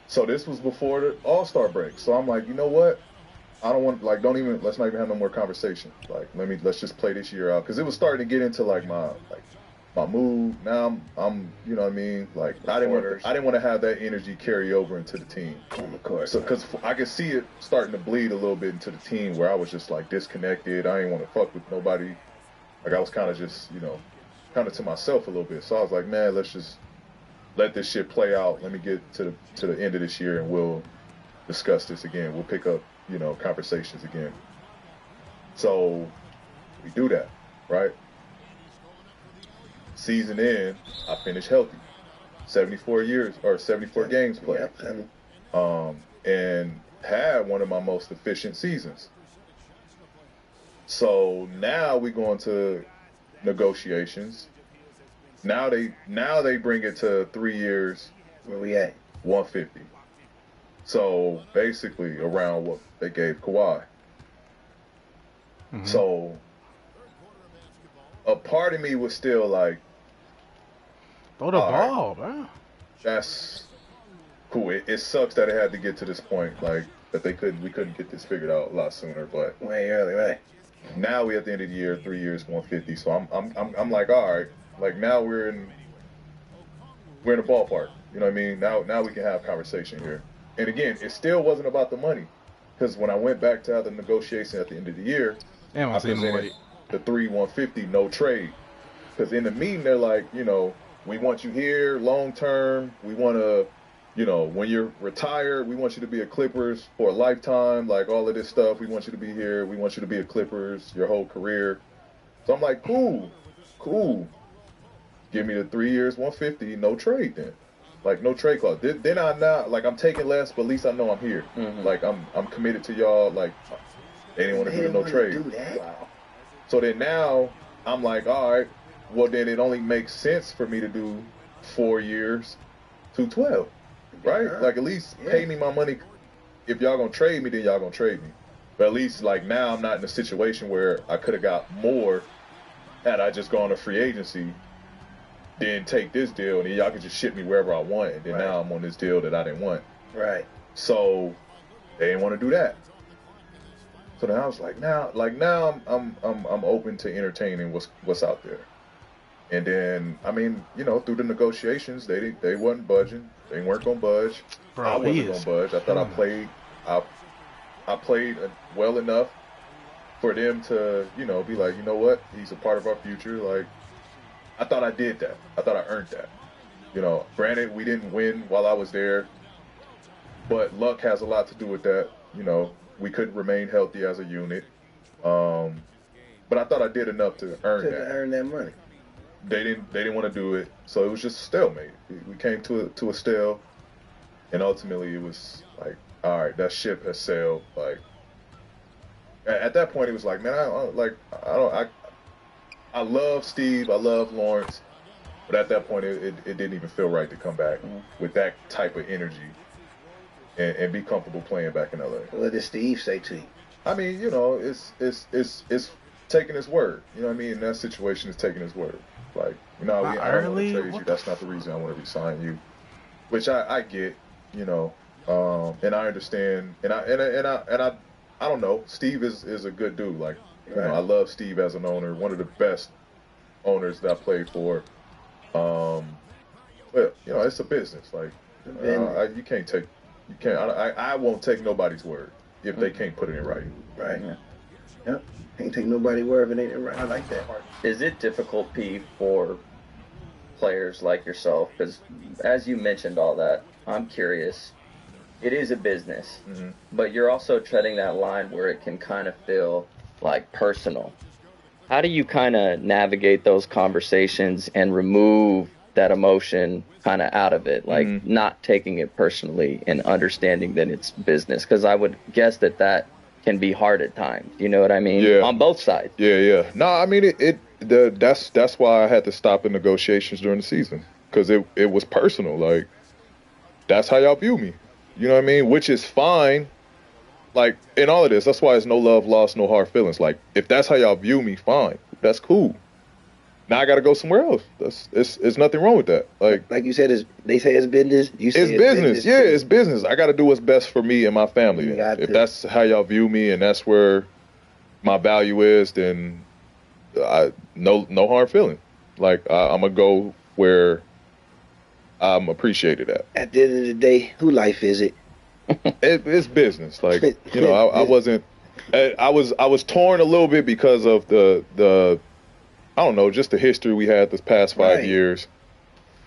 So this was before the All-Star break. So I'm like, you know what? I don't want, like, let's not even have no more conversation. Like, let's just play this year out. Cause it was starting to get into like my mood. Now I'm, you know what I mean? Like, I didn't want to have that energy carry over into the team. On the court. So, cause I could see it starting to bleed a little bit into the team where I was just like disconnected. I didn't want to fuck with nobody. Like, I was kind of just, you know, kind of to myself a little bit. So I was like, man, let's just let this shit play out. Let me get to the end of this year and we'll discuss this again. We'll pick up, you know, conversations again. So we do that, right? Season in, I finished healthy. 74 games played. Yep. And had one of my most efficient seasons. So now we go into negotiations. Now they bring it to 3 years. Where we at? 150. So basically around what they gave Kawhi. Mm-hmm. So a part of me was still like, throw the all right, ball, bro. that's cool. It sucks that it had to get to this point, like that we couldn't get this figured out a lot sooner. But Way early, right? now we at the end of the year, 3 years, 150. So I'm like, all right, like now we're in the ballpark. You know what I mean? Now we can have conversation here. And again, it still wasn't about the money, because when I went back to have the negotiation at the end of the year, Damn, I presented the 150 no trade. Because in the meeting, they're like, you know, we want you here long term. We want to, you know, when you're retired, we want you to be a Clippers for a lifetime. Like all of this stuff, we want you to be here. We want you to be a Clippers your whole career. So I'm like, cool. Give me the 3 years, 150, no trade then. Like, no trade clause. Then I'm taking less, but at least I know I'm here. Mm-hmm. Like, I'm committed to y'all. Like, they didn't want to do the no trade. Do that. Wow. So then now I'm like, all right, well then it only makes sense for me to do 4 years, 212, right? Yeah. Like, at least pay me my money. If y'all gonna trade me, then y'all gonna trade me. But at least, like, now I'm not in a situation where I could have got more had I just gone to free agency, then take this deal, and then y'all could just ship me wherever I want. And then now I'm on this deal that I didn't want. Right. So they didn't want to do that. So then I was like, now I'm open to entertaining what's out there. And then, I mean, you know, through the negotiations, they wasn't budging. They weren't gonna budge. Bro, I wasn't gonna budge. I thought I played well enough for them to, you know, be like, you know what, he's a part of our future. Like, I thought I did that. I thought I earned that. You know, granted, we didn't win while I was there, but luck has a lot to do with that. You know, we couldn't remain healthy as a unit. But I thought I did enough to earn To that. earn that money. They didn't want to do it, so it was just a stalemate. We came to a stale, and ultimately it was like, all right, that ship has sailed. Like at that point, it was like, man, I love Steve, I love Lawrence, but at that point, it didn't even feel right to come back with that type of energy and be comfortable playing back in LA. What did Steve say to you? I mean, you know, it's taking his word. You know what I mean? In that situation, it's taking his word. Like, you know, I don't want to trade you. That's not the reason I want to resign you. Which I get, you know, and I understand, and I don't know. Steve is a good dude. Like, you know, I love Steve as an owner. One of the best owners that I played for. But you know, it's a business. Like, I won't take nobody's word if they can't put it in writing. Right. Yeah. Yep. Can't take nobody's word if it ain't in right. I like that. Is it difficult, P, for players like yourself? Because as you mentioned all that, I'm curious. It is a business, but you're also treading that line where it can kind of feel like personal. How do you kind of navigate those conversations and remove that emotion kind of out of it, like not taking it personally and understanding that it's business? Because I would guess that can be hard at times. You know what I mean? Yeah. On both sides. Yeah. No, I mean that's why I had to stop the negotiations during the season, because it was personal. Like, that's how y'all view me. You know what I mean? Which is fine. Like, in all of this, that's why it's no love lost, no hard feelings. Like, if that's how y'all view me, fine. That's cool. Now I got to go somewhere else. It's nothing wrong with that. Like you said, they say it's business. You say it's business. Yeah, it's business. I got to do what's best for me and my family. If that's how y'all view me and that's where my value is, then no hard feeling. Like, I'm gonna go where I'm appreciated at. At the end of the day, who life is it? It's business. Like, you know, I wasn't. I was torn a little bit because of the I don't know, just the history we had this past 5 years.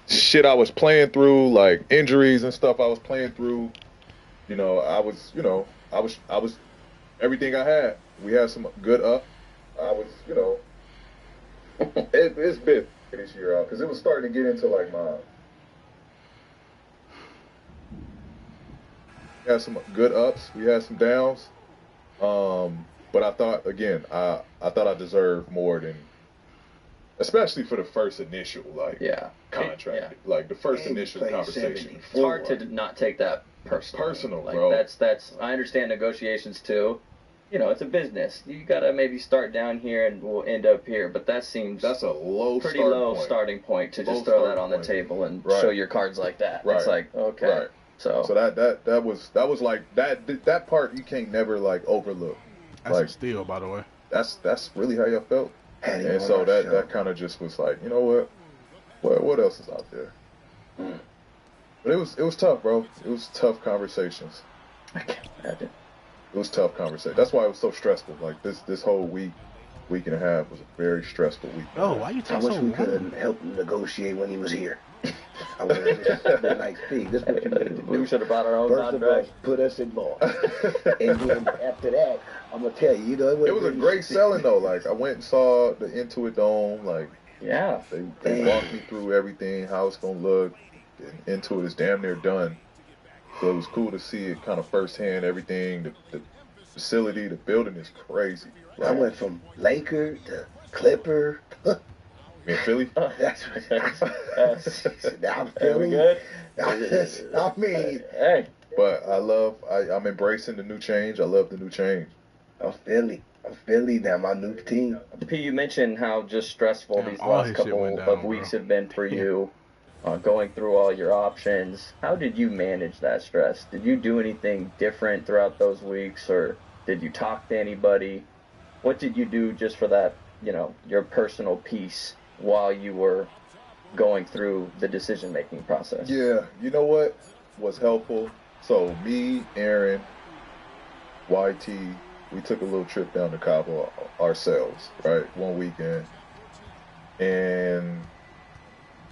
Shit I was playing through, like injuries and stuff I was playing through. You know, I was everything I had. We had some good up. I was, you know, it's been this year out because it was starting to get into like we had some good ups, we had some downs. But I thought, again, I thought I deserved more than, especially for the first initial contract, like the first initial conversation. It's hard to not take that personal, like, bro. That's I understand negotiations too. You know, it's a business. You gotta maybe start down here and we'll end up here. But that's a pretty low starting point to just throw that on the table and show your cards like that. Right. It's like, okay. Right. So that was like that part you can't never like overlook. That's like, a steal, by the way. That's really how y'all felt. And so that kind of just was like, you know what else is out there? But it was tough, bro. It was tough conversations. I can't imagine. It was tough conversation. That's why it was so stressful. Like this whole week and a half was a very stressful week. Oh, why you take so long? I wish we could help him negotiate when he was here. I would have just been like, Steve, this is what you need to do. We should have brought our own contract. Put us involved. And then after that, I'm going to tell you, it was a great selling, though. Like, I went and saw the Intuit Dome. Like, yeah, they walked me through everything, how it's going to look. And Intuit is damn near done. So it was cool to see it kind of firsthand, everything. The facility, the building is crazy. Like, I went from Laker to Clipper. In Philly? That's I'm Philly. Good? I mean, hey. But I'm embracing the new change. I love the new change. I'm Philly now, my new team. P, you mentioned how just stressful these last couple of weeks have been for you, going through all your options. How did you manage that stress? Did you do anything different throughout those weeks, or did you talk to anybody? What did you do just for that, your personal peace while you were going through the decision-making process? Yeah, you know what was helpful? So me, Aaron, YT, we took a little trip down to Cabo ourselves, right, one weekend. And,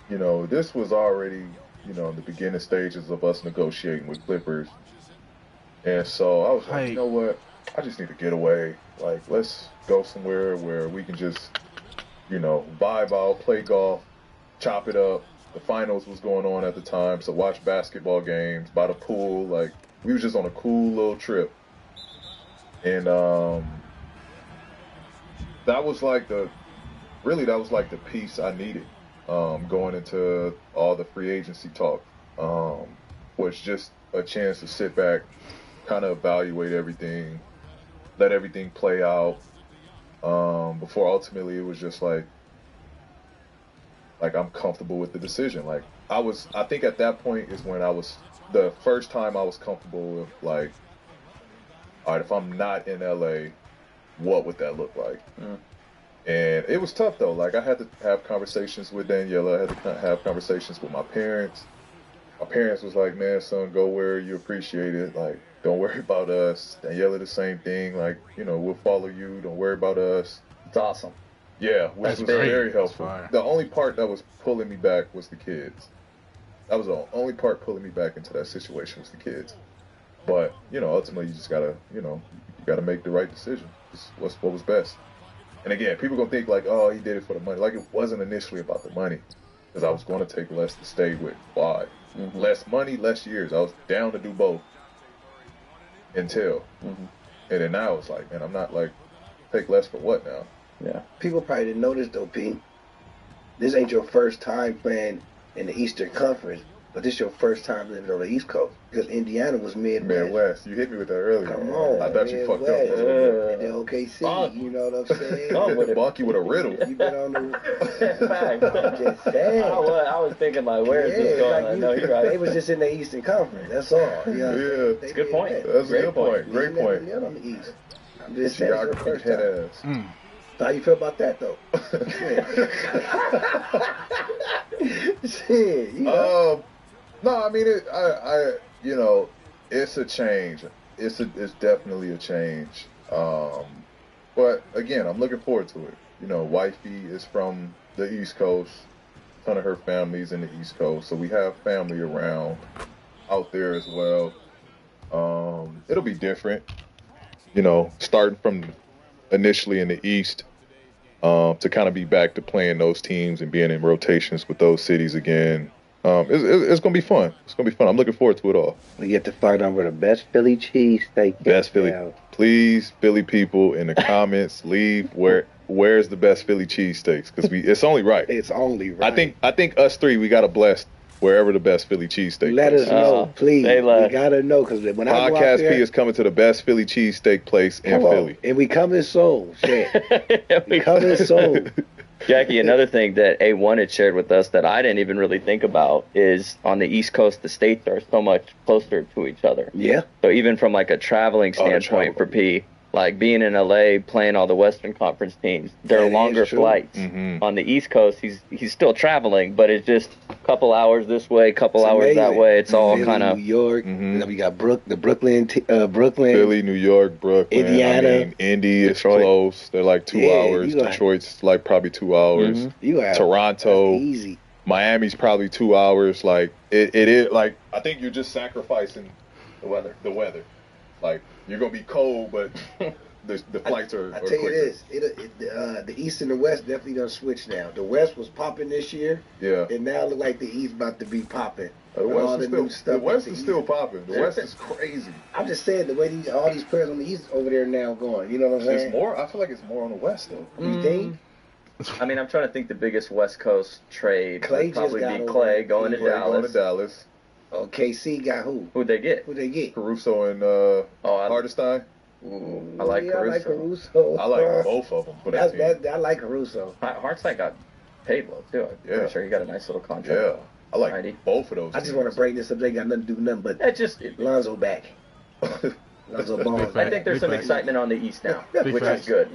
this was already, in the beginning stages of us negotiating with Clippers. And so I was like, you know what? I just need to get away. Like, let's go somewhere where we can just, vibe out, play golf, chop it up. The finals was going on at the time, so watch basketball games by the pool. Like, we was just on a cool little trip. And that was like the piece I needed going into all the free agency talk. Was just a chance to sit back, kind of evaluate everything, let everything play out, before ultimately it was just like I'm comfortable with the decision. Like, I think at that point is when the first time I was comfortable with, like, all right, if I'm not in LA, what would that look like? And it was tough though. Like, I had to have conversations with Daniela. I had to have conversations with my parents. My parents was like, man, son, go where you appreciate it. Like, don't worry about us. Daniela, the same thing. Like, we'll follow you. Don't worry about us. It's awesome. Yeah, which was very helpful. The only part that was pulling me back was the kids. That was the only part pulling me back into that situation was the kids. But, ultimately you just gotta, you gotta make the right decision. What was best. And again, people gonna think like, oh, he did it for the money. Like, it wasn't initially about the money, because I was going to take less to stay with. Why? Mm-hmm. Less money, less years. I was down to do both until. Mm-hmm. And then now it's like, man, I'm not like, take less for what now? Yeah. People probably didn't notice though, P. This ain't your first time playing in the Eastern Conference, but this your first time living on the East Coast, because Indiana was Midwest. You hit me with that earlier. Come on. I thought you fucked up. And then OKC, you know what I'm saying? I'm with it. Bunky with a riddle. You been on the... I'm just saying. I was thinking like, where is this going? Like I know you're right. They was just in the Eastern Conference. That's all. It's a good point. That's a good point. Great point. On the East. I'm just saying. Geography head ass. How you feel about that though? Shit. No, I mean, it's a change. It's definitely a change. But again, I'm looking forward to it. Wifey is from the East Coast. A ton of her family's in the East Coast, so we have family around out there as well. It'll be different. Starting from initially in the East, to kind of be back to playing those teams and being in rotations with those cities again. It's going to be fun. It's going to be fun. I'm looking forward to it all. We get to fight over the best Philly cheesesteak. Best Philly. Please, Philly people, in the comments, leave where's the best Philly cheesesteaks, because it's only right. It's only right. I think us three, we got to bless wherever the best Philly cheesesteak. Let us know, please. We gotta know, because when I go out there, Podcast P is coming to the best Philly cheesesteak place in Philly, and we coming soon. Shit, we coming soon. Jackie, another thing that A1 had shared with us that I didn't even really think about is on the East Coast, the states are so much closer to each other. Yeah. So even from like a traveling standpoint for P, like being in LA, playing all the Western Conference teams, there are longer flights. Mm-hmm. On the East Coast, he's still traveling, but it's just a couple hours this way, couple hours that way. It's all kind of New York. Mm-hmm. Then we got Brooklyn, Philly, New York, Brooklyn, Indiana, Indy is close. They're like 2 hours. Detroit's like probably 2 hours. Mm-hmm. Toronto, easy. Miami's probably 2 hours. Like it is. Like, I think you're just sacrificing the weather. Like, you're gonna be cold, but the flights are. I tell you this, the East and the West definitely done switch now. The West was popping this year, and now look like the East about to be popping. The West is still popping. The West is crazy. I'm just saying the way all these players on the East over there now going. You know what I'm saying? It's more. I feel like it's more on the West though. You think? I mean, I'm trying to think the biggest West Coast trade would probably be Clay going to Dallas. Oh, KC got who? Who'd they get? Caruso and Hartenstein. I like Caruso. I like Caruso. I like both of them. I like Caruso. Hartenstein got paid well too. I'm pretty sure he got a nice little contract. Yeah, I like both of those. I just want to break this up. They got nothing to do with nothing but Lonzo back. Lonzo Ball. I think there's some excitement on the East now, which is good.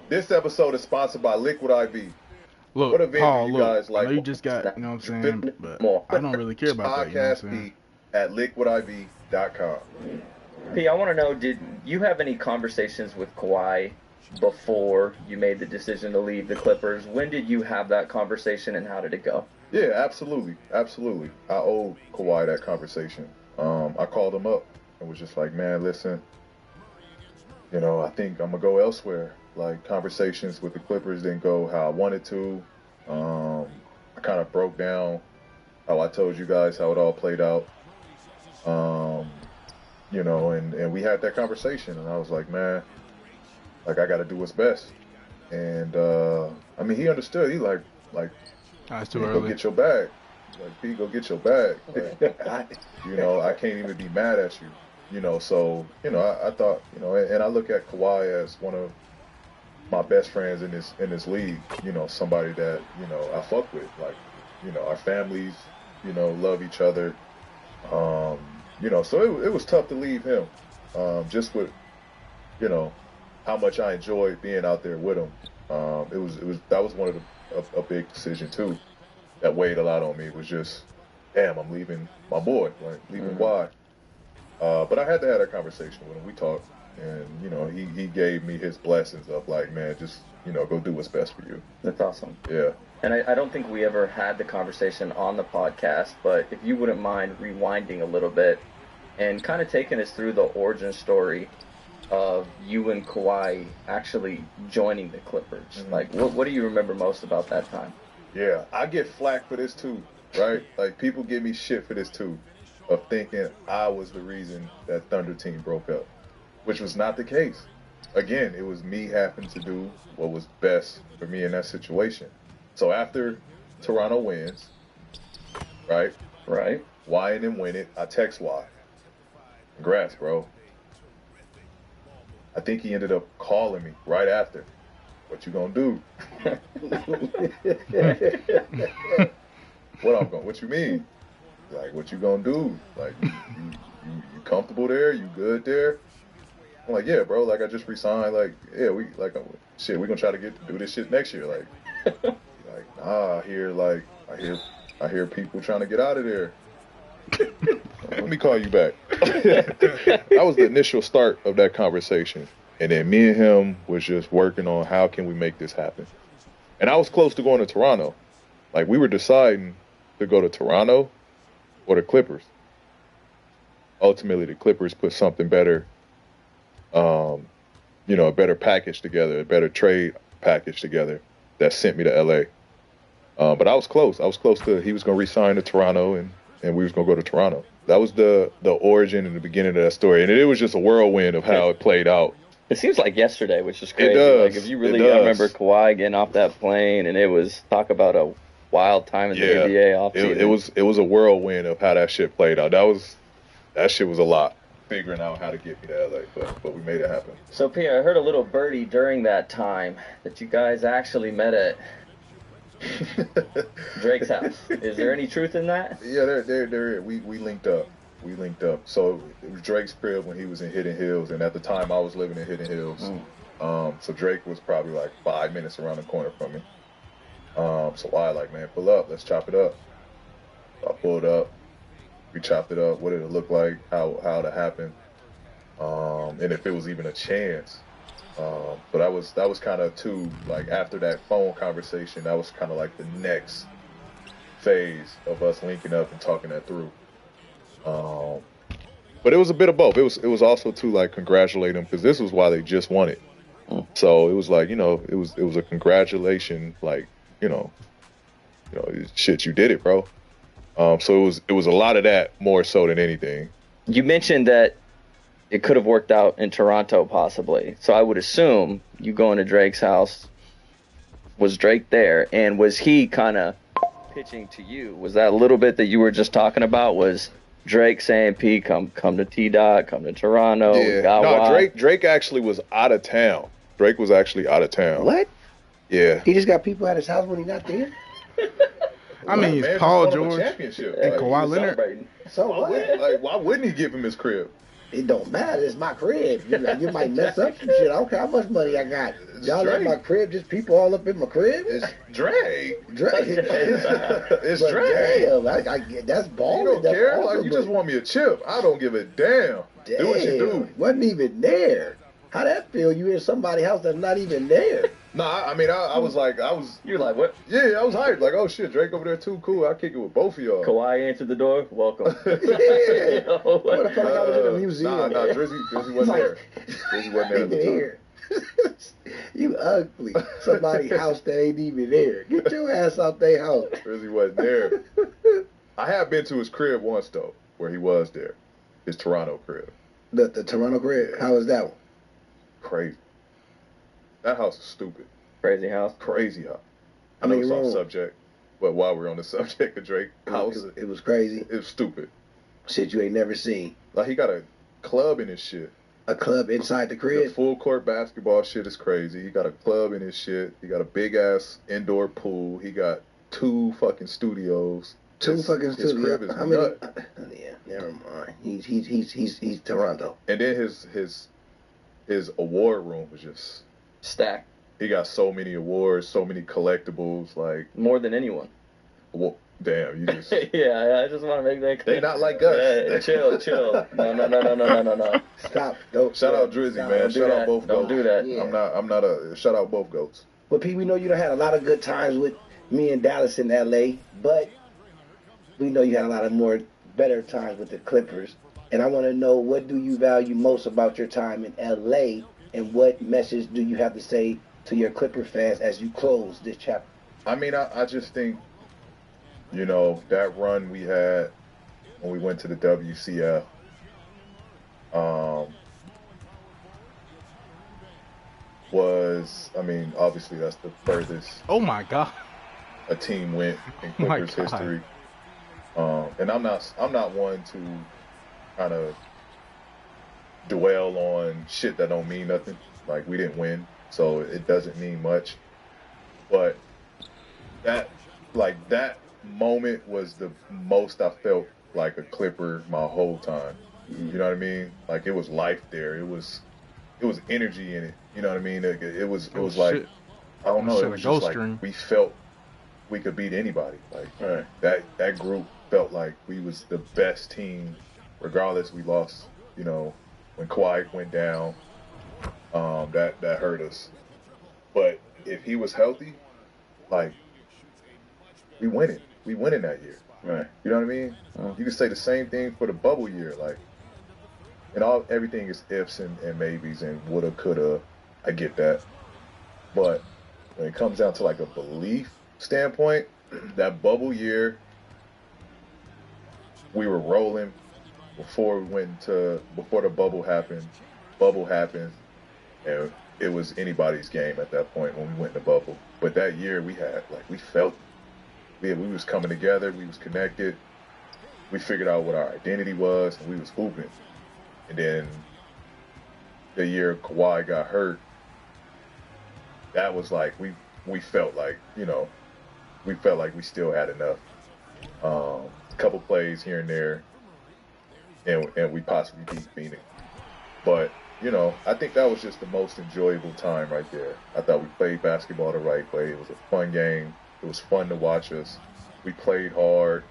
This episode is sponsored by Liquid IV. Look, what event Paul, do you guys like? I know you just got, you know what I'm saying, but I don't really care about that, you know what I'm saying? At liquidiv.com. P, I want to know, did you have any conversations with Kawhi before you made the decision to leave the Clippers? When did you have that conversation, and how did it go? Yeah, absolutely. I owe Kawhi that conversation. I called him up and was just like, man, listen, I think I'm gonna go elsewhere. Like, conversations with the Clippers didn't go how I wanted to. I kind of broke down how I told you guys how it all played out. And we had that conversation, and I was like, man, like, I got to do what's best. And I mean, he understood. He like, That's too go early. get your bag. Like, P, go get your bag. Like, I can't even be mad at you. So, I thought, and I look at Kawhi as one of my best friends in this league, somebody that, I fuck with. Like, our families, love each other. So it was tough to leave him. Just with, how much I enjoyed being out there with him. That was one of a big decision too. That weighed a lot on me. It was just, damn, I'm leaving my boy, like leaving why. But I had to have that conversation with him. We talked, and he gave me his blessings of like, man, just go do what's best for you. That's awesome. Yeah. And I don't think we ever had the conversation on the podcast, but if you wouldn't mind rewinding a little bit and kind of taking us through the origin story of you and Kawhi actually joining the Clippers. Mm-hmm. Like, what do you remember most about that time? Yeah, I get flack for this too, right? Like, people give me shit for this too, of thinking I was the reason that Thunder team broke up, which was not the case. Again, it was me having to do what was best for me in that situation. So after Toronto wins, right? Right. Y and them win it, I text Y. Congrats, bro. I think he ended up calling me right after. What you gonna do? What you mean? Like, what you gonna do? Like, you comfortable there? You good there? I'm like, yeah, bro. Like, I just resigned. Like, yeah, we gonna try to do this shit next year. Like, nah. I hear people trying to get out of there. Let me call you back. That was the initial start of that conversation. And then me and him was just working on how can we make this happen. And I was close to going to Toronto. Like, we were deciding to go to Toronto or the Clippers. Ultimately, the Clippers put something better, a better package together, a better trade package together that sent me to LA. But I was close. He was going to re-sign to Toronto, and we was going to go to Toronto. That was the origin and the beginning of that story. And it was just a whirlwind of how it played out. It seems like yesterday, which is crazy. It does. Like, if you really, I remember Kawhi getting off that plane, and it was, talk about a wild time in the NBA offseason. It was a whirlwind of how that shit played out. That shit was a lot. Figuring out how to get me to LA, but we made it happen. So, Pierre, I heard a little birdie during that time that you guys actually met at Drake's house. Is there any truth in that? Yeah, there. We linked up. So it was Drake's crib when he was in Hidden Hills, and at the time I was living in Hidden Hills. So Drake was probably like 5 minutes around the corner from me. So I like, man, pull up, let's chop it up. So I pulled up, we chopped it up. What did it look like? How to happen? And if it was even a chance. So that was kind of too, like, after that phone conversation, that was kind of like the next phase of us linking up and talking that through. But it was a bit of both. It was also to, like, congratulate them, because this was why they just won it. So it was like, it was a congratulation, like, shit, you did it, bro. So it was a lot of that more so than anything. You mentioned that it could have worked out in Toronto, possibly. So I would assume you going to Drake's house, was Drake there, and was he kind of pitching to you? Was that a little bit that you were just talking about? Was Drake saying, P, come to T-Dot, come to Toronto? Yeah. No, Drake actually was out of town. Drake was actually out of town. What? Yeah. He just got people at his house when he's not there? I mean, Man, Paul just won a George championship. and Like, Kawhi Leonard. So what? why wouldn't he give him his crib? It don't matter. It's my crib. You might mess up some shit. I don't care how much money I got. Y'all at my crib, just people all up in my crib? It's Drake. It's It's Drake. Damn, I get that's balling. You don't That's care? awesome, Like, you just want me a chip. I don't give a damn. Do what you do. Wasn't even there. How that feel? You in somebody's house that's not even there. Nah, I mean, I was like, You're like, what? yeah, I was hyped. Like, oh shit, Drake over there too. Cool. I'll kick it with both of y'all. Kawhi answered the door. Welcome. Yeah. What if I was in a museum? Nah, Drizzy wasn't there. Drizzy wasn't there at the time. Here. You ugly. Somebody's house that ain't even there. Get your ass out their house. Drizzy wasn't there. I have been to his crib once though, where he was there. His Toronto crib. The Toronto crib. How was that one? Crazy. That house is stupid. Crazy house. Crazy house. I I know mean, it's off wrong. subject, but while we're on the subject of Drake house, It was crazy. it was stupid. Shit you ain't never seen. Like he got a club in his shit. A club inside the The crib. full court basketball shit is crazy. He got a club in his shit. He got a big ass indoor pool. He got 2 fucking studios. Two fucking His crib studios. is How many? nuts. Yeah, never mind. He's Toronto. And then his award room was just, Stacked. he got so many awards, so many collectibles. Like, More than anyone. well, damn, you just Yeah, I just want to make that clear. they not like us. Yeah, chill. No. Stop. Don't. Shout out Drizzy, Stop. man. Don't do Shout that. out both Don't goats. do that. Yeah. I'm not a shout out both goats. But Pete, we know you done had a lot of good times with me and Dallas in LA, but we know you had a lot of more better times with the Clippers. And I want to know, what do you value most about your time in LA, and what message do you have to say to your Clipper fans as you close this chapter? I mean, I just think, you know, that run we had when we went to the WCF, was, I mean, obviously that's the furthest Oh my god. a team went in My Clippers God. history. And I'm not one to kind of dwell on shit that don't mean nothing. Like, we didn't win, so it doesn't mean much. But that moment was the most I felt like a Clipper my whole time. You know what I mean? Like, it was life there. It was energy in it. You know what I mean? It was Oh, like, shit. I don't know. Shit, It a was ghost just like string. we felt we could beat anybody. Like, that group felt like we was the best team, regardless we lost. You know, when Kawhi went down, that hurt us. But if he was healthy, like, we winning. We winning that year. Right. You know what I mean? You can say the same thing for the bubble year, like, and everything is ifs and maybes and woulda, coulda. I get that, but when it comes down to like a belief standpoint, that bubble year, we were rolling before the bubble happened. Bubble happened, and it was anybody's game at that point when we went in the bubble. But that year we felt we was coming together, we was connected, we figured out what our identity was, and we was hooping. And then the year Kawhi got hurt, that was like we felt like, you know, we felt like we still had enough. A couple plays here and there, and we possibly beat Phoenix. But, you know, I think that was just the most enjoyable time right there. I thought we played basketball the right way. It was a fun game. It was fun to watch us. We played hard,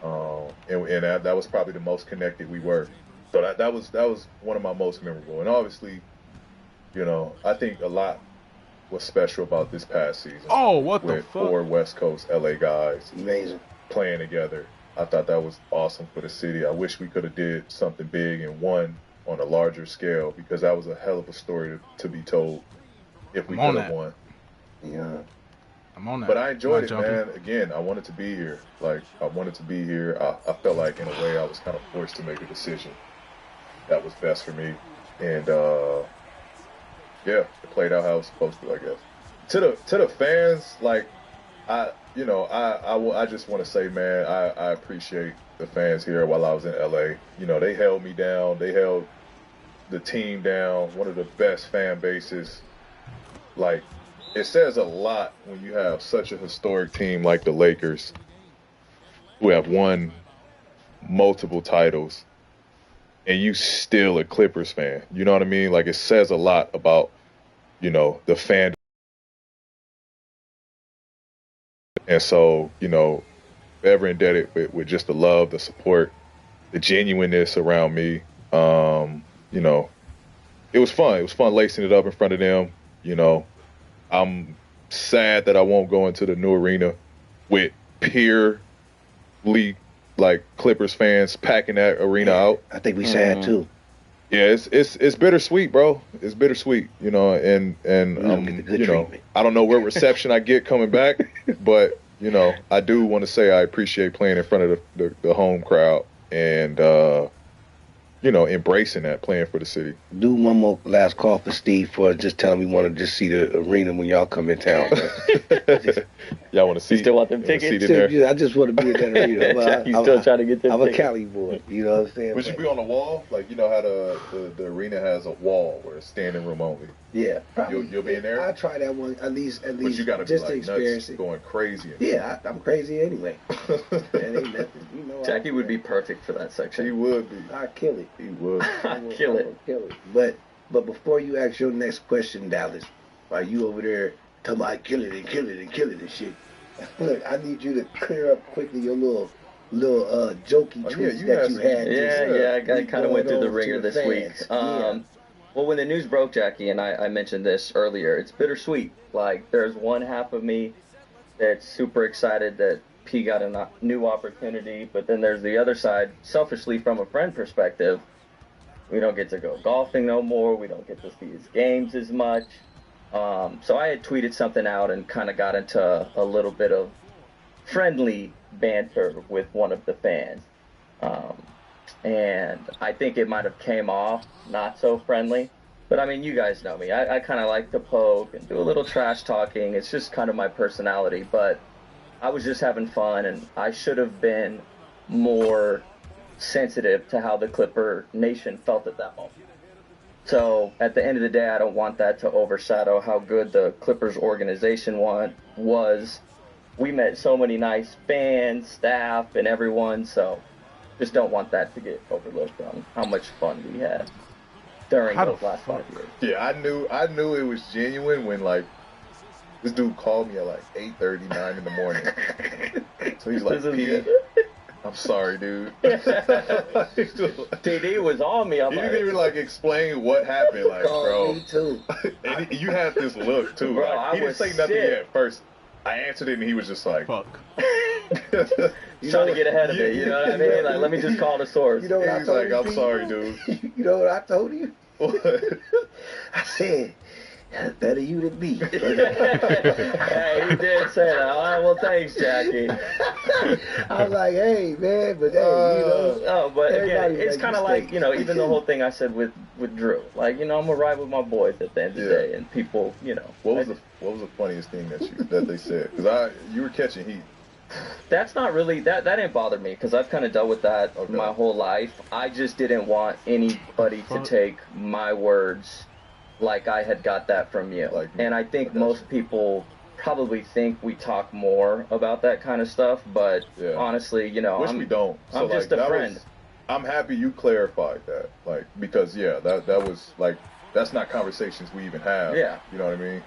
and that was probably the most connected we were. So that was one of my most memorable. And obviously, you know, I think a lot was special about this past season. Oh, what the with fuck? 4 West Coast LA guys Amazing. playing together. I thought that was awesome for the city. I wish we could have did something big and won on a larger scale, because that was a hell of a story to be told if we I'm on could have that. won. Yeah. I'm on that. But I enjoyed it, Not jumping. man. Again, I wanted to be here. Like, I wanted to be here. I felt like, in a way, I was kind of forced to make a decision that was best for me. And, yeah, it played out how it was supposed to, I guess. To the fans, like, I just want to say, man, I appreciate the fans here while I was in LA. You know, they held me down. They held the team down. One of the best fan bases. Like, it says a lot when you have such a historic team like the Lakers, who have won multiple titles, and you still a Clippers fan. You know what I mean? Like, it says a lot about, you know, the fan. And so, you know, ever indebted with just the love, the support, the genuineness around me. You know, it was fun. It was fun lacing it up in front of them, you know. I'm sad that I won't go into the new arena with purely like Clippers fans packing that arena out. I think we sad too. Yeah, it's bittersweet, bro. It's bittersweet, you know, and We don't get the good you know, treatment. I don't know what reception I get coming back, but you know, I do want to say I appreciate playing in front of the home crowd and you know, embracing that, playing for the city. Do one more last call for Steve for just telling me we want to just see the arena when y'all come in town. Y'all want to see? You still want them you wanna tickets? seat in there? I just want to be in that arena. But You still trying to get them I'm a tickets? Cali boy. You know what I'm saying? We should be on the wall, like you know how the arena has a wall where it's standing room only. Yeah, probably. You'll be in there? I'll try that one at least. But you gotta be just to like experience nuts, it. going crazy. Yeah, I'm crazy anyway. That ain't nothing. You know, Jackie would be perfect for that He section. would be. I'd kill it. He would. Kill it. Kill it. But before you ask your next question, Dallas, while you over there talking about kill it and kill it and kill it and shit, look, I need you to clear up quickly your little jokey tweets you that had you some- had. Yeah, I kind of going went through the on to ringer the this week. fans. Well, when the news broke, Jackie, and I mentioned this earlier, it's bittersweet. Like, there's one half of me that's super excited that P got a new opportunity, but then there's the other side, selfishly from a friend perspective, we don't get to go golfing no more, we don't get to see his games as much. So I had tweeted something out and kind of got into a little bit of friendly banter with one of the fans. And I think it might have came off not so friendly. But I mean, you guys know me. I kind of like to poke and do a little trash talking. It's just kind of my personality. But I was just having fun, and I should have been more sensitive to how the Clipper Nation felt at that moment. So at the end of the day, I don't want that to overshadow how good the Clippers organization was. We met so many nice fans, staff, and everyone, so just don't want that to get overlooked on how much fun we had during those last 5 years. Yeah, I knew it was genuine when like this dude called me at like 8:39 in the morning. So he's like, "P, I'm sorry, dude." TD was on me. I'm He like, didn't even like explain what happened, like, bro. Me too. And you had this look too. Bro, like, I he didn't was say nothing sick. yet at first. I answered it and he was just like, Fuck. trying to get ahead of it. You know what I mean? Like, let me just call the source. You know what I He's told like, you? "I'm Pete? sorry, dude." You know what I told you? What? I said, better you than me. Hey, he did say that. All right, well, thanks, Jackie. I was like, hey, man, but hey, you know. No, but again, Everybody it's makes kind of like, mistakes. you know, even the whole thing I said with Drew. Like, you know, I'm gonna ride with my boys at the end of the Yeah. day, and people, you know. What was the funniest thing that they said? Because you were catching heat. That's not really that didn't bother me because I've kind of dealt with that Okay. my whole life. I just didn't want anybody to take my words like I had got that from you. Like me. And I think I got most you. people probably think we talk more about that kind of stuff, but Yeah. honestly, you know, Which we don't. So, I'm just a that friend. I'm happy you clarified that. Like, because that was like, that's not conversations we even have. Yeah. You know what I mean?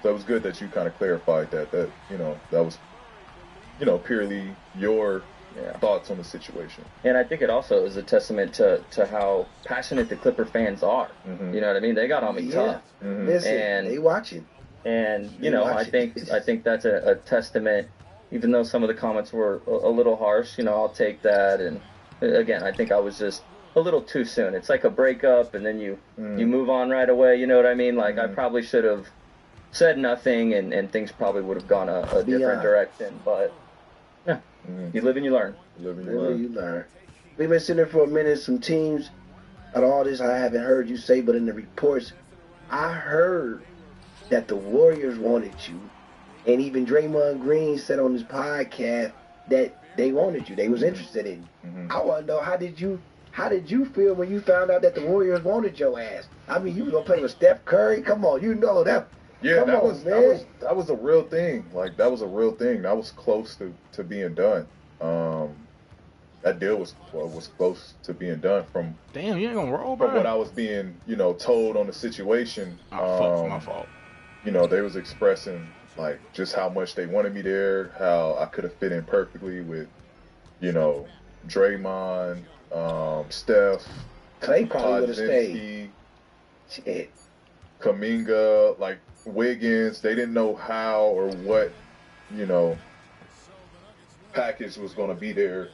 So it was good that you kind of clarified that you know, that was, you know, purely your thoughts on the situation. And I think it also is a testament to how passionate the Clipper fans are. Mhm. You know what I mean? They got on me tough. Mhm. Listen, And- they watching. And They you know, watch it. I think that's a testament. Even though some of the comments were a little harsh, you know, I'll take that. And again, I think I was just a little too soon. It's like a breakup, and then you move on right away. You know what I mean? Like I probably should have said nothing, and things probably would have gone a different Beyond. direction. But yeah, you live and you learn. Live and you Really, learn. you learn. We've been sitting there for a minute. Some teams, out of all this, I haven't heard you say, but in the reports, I heard that the Warriors wanted you, and even Draymond Green said on his podcast that they wanted you. They was interested in you. Mhm. I want to know how did you feel when you found out that the Warriors wanted your ass? I mean, you was gonna play with Steph Curry. Come on, you know that. Yeah, Come that on, was man. that was a real thing. Like that was a real thing. That was close to being done. That deal was close to being done from Damn, you ain't gonna roll, bro. what I was being, you know, told on the situation. Oh, fuck, my fault. You know, they was expressing like just how much they wanted me there, how I could have fit in perfectly with, you know, Draymond, Steph, Clay probably would have stayed. Podziemski, Shit. Kuminga, like Wiggins, they didn't know how or what, package was going to be there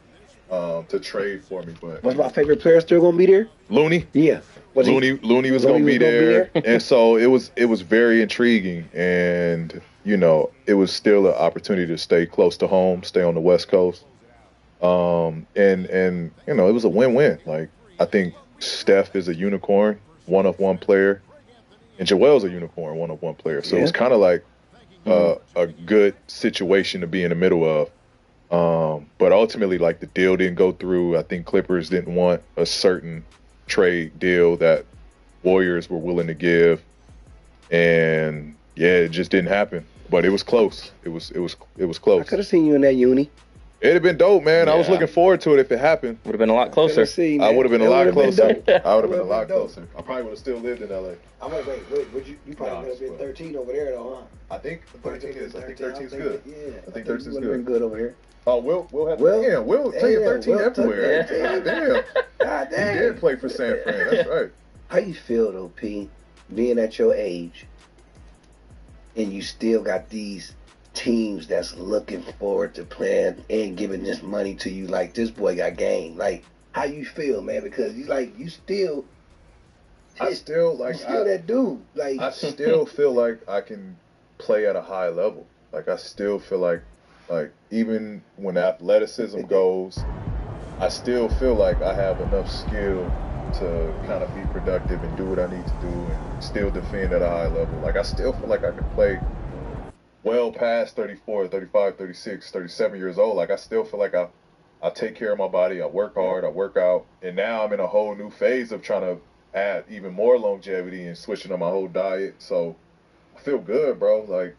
to trade for me. But Was my favorite player still gonna be there? Looney? Yeah. Looney was going to be there. And so it was very intriguing. And, it was still an opportunity to stay close to home, stay on the West Coast. And it was a win-win. Like, I think Steph is a unicorn, one-of-one player. And Joel's a unicorn, one-of-one player. So it was kind of like a good situation to be in the middle of. But ultimately, like, the deal didn't go through. I think Clippers didn't want a certain trade deal that Warriors were willing to give. And, yeah, it just didn't happen. But it was close. It was close. I could have seen you in that uni. It'd have been dope, man. Yeah. I was looking forward to it if it happened. Would have been a lot closer. I would have been a lot closer. I would have been a lot dope. closer. I probably would have still lived in LA. I'm like, wait, would you probably would have been 13 over there though, huh? I think 13 is. I think 13 is good. Yeah, I think 13 is would have been good. good over here. Oh, we'll have to. Yeah, we'll take 13 Will everywhere. took 13. Damn. God He dang. did play for San Fran. That's right. How you feel though, P, being at your age, and you still got these teams that's looking forward to playing and giving this money to you? Like, this boy got game. Like, how you feel, man? Because you still that dude. Like, I still feel like I can play at a high level. Like, I still feel like even when athleticism goes, I still feel like I have enough skill to kind of be productive and do what I need to do and still defend at a high level. Like, I still feel like I can play well past 34, 35, 36, 37 years old. Like, I still feel like I take care of my body. I work hard. I work out. And now I'm in a whole new phase of trying to add even more longevity and switching on my whole diet. So I feel good, bro. Like,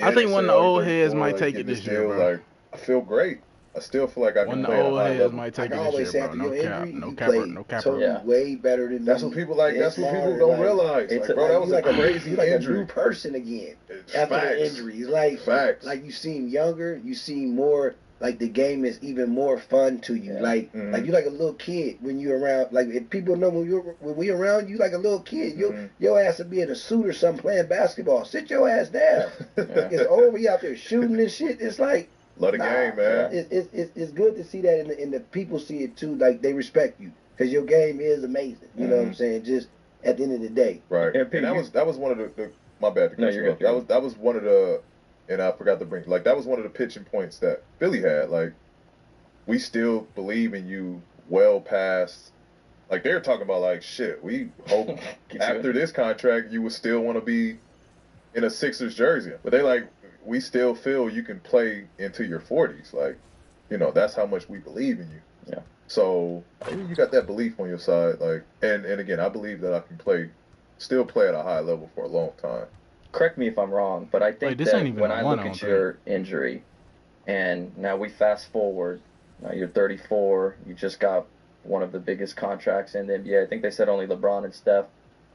I think one of the old heads 34, might like, take get it this this year, deal, bro. Like, I feel great. I still feel like I One can of the play at a old high heads level. might I take can it this always year, say bro. after No your cap, injury, no you capper, played no capper. totally Yeah. way better than That's me. what people like. That's And what people smarter, don't like, realize. it's Like, bro, that was you a crazy you like injury. a new person again It's after the facts. injury. It's like Facts. like you seem younger. You seem more like the game is even more fun to you. Yeah. Like you like a little kid when you're around. Like, if people know when we around you, like a little kid. Your ass would be in a suit or something playing basketball. Sit your ass down. It's over. You out there shooting and shit. It's like, Love the game, man. It's good to see that, and the people see it too. Like, they respect you because your game is amazing. You know what I'm saying? Just at the end of the day. Right. Yeah, And that was one of the my bad. No, you're good. That was one of the, and I forgot to bring, like, that was one of the pitching points that Philly had. Like, we still believe in you well past, like, they're talking about, like, shit, we hope after this contract you would still want to be in a Sixers jersey. But they like, we still feel you can play into your 40s. Like, that's how much we believe in you. Yeah. So you got that belief on your side. Like, and again, I believe that I can still play at a high level for a long time. Correct me if I'm wrong, but I think Wait, this ain't that even when a I one, look I at don't your injury, and now we fast forward, now you're 34, you just got one of the biggest contracts in the NBA. I think they said only LeBron and Steph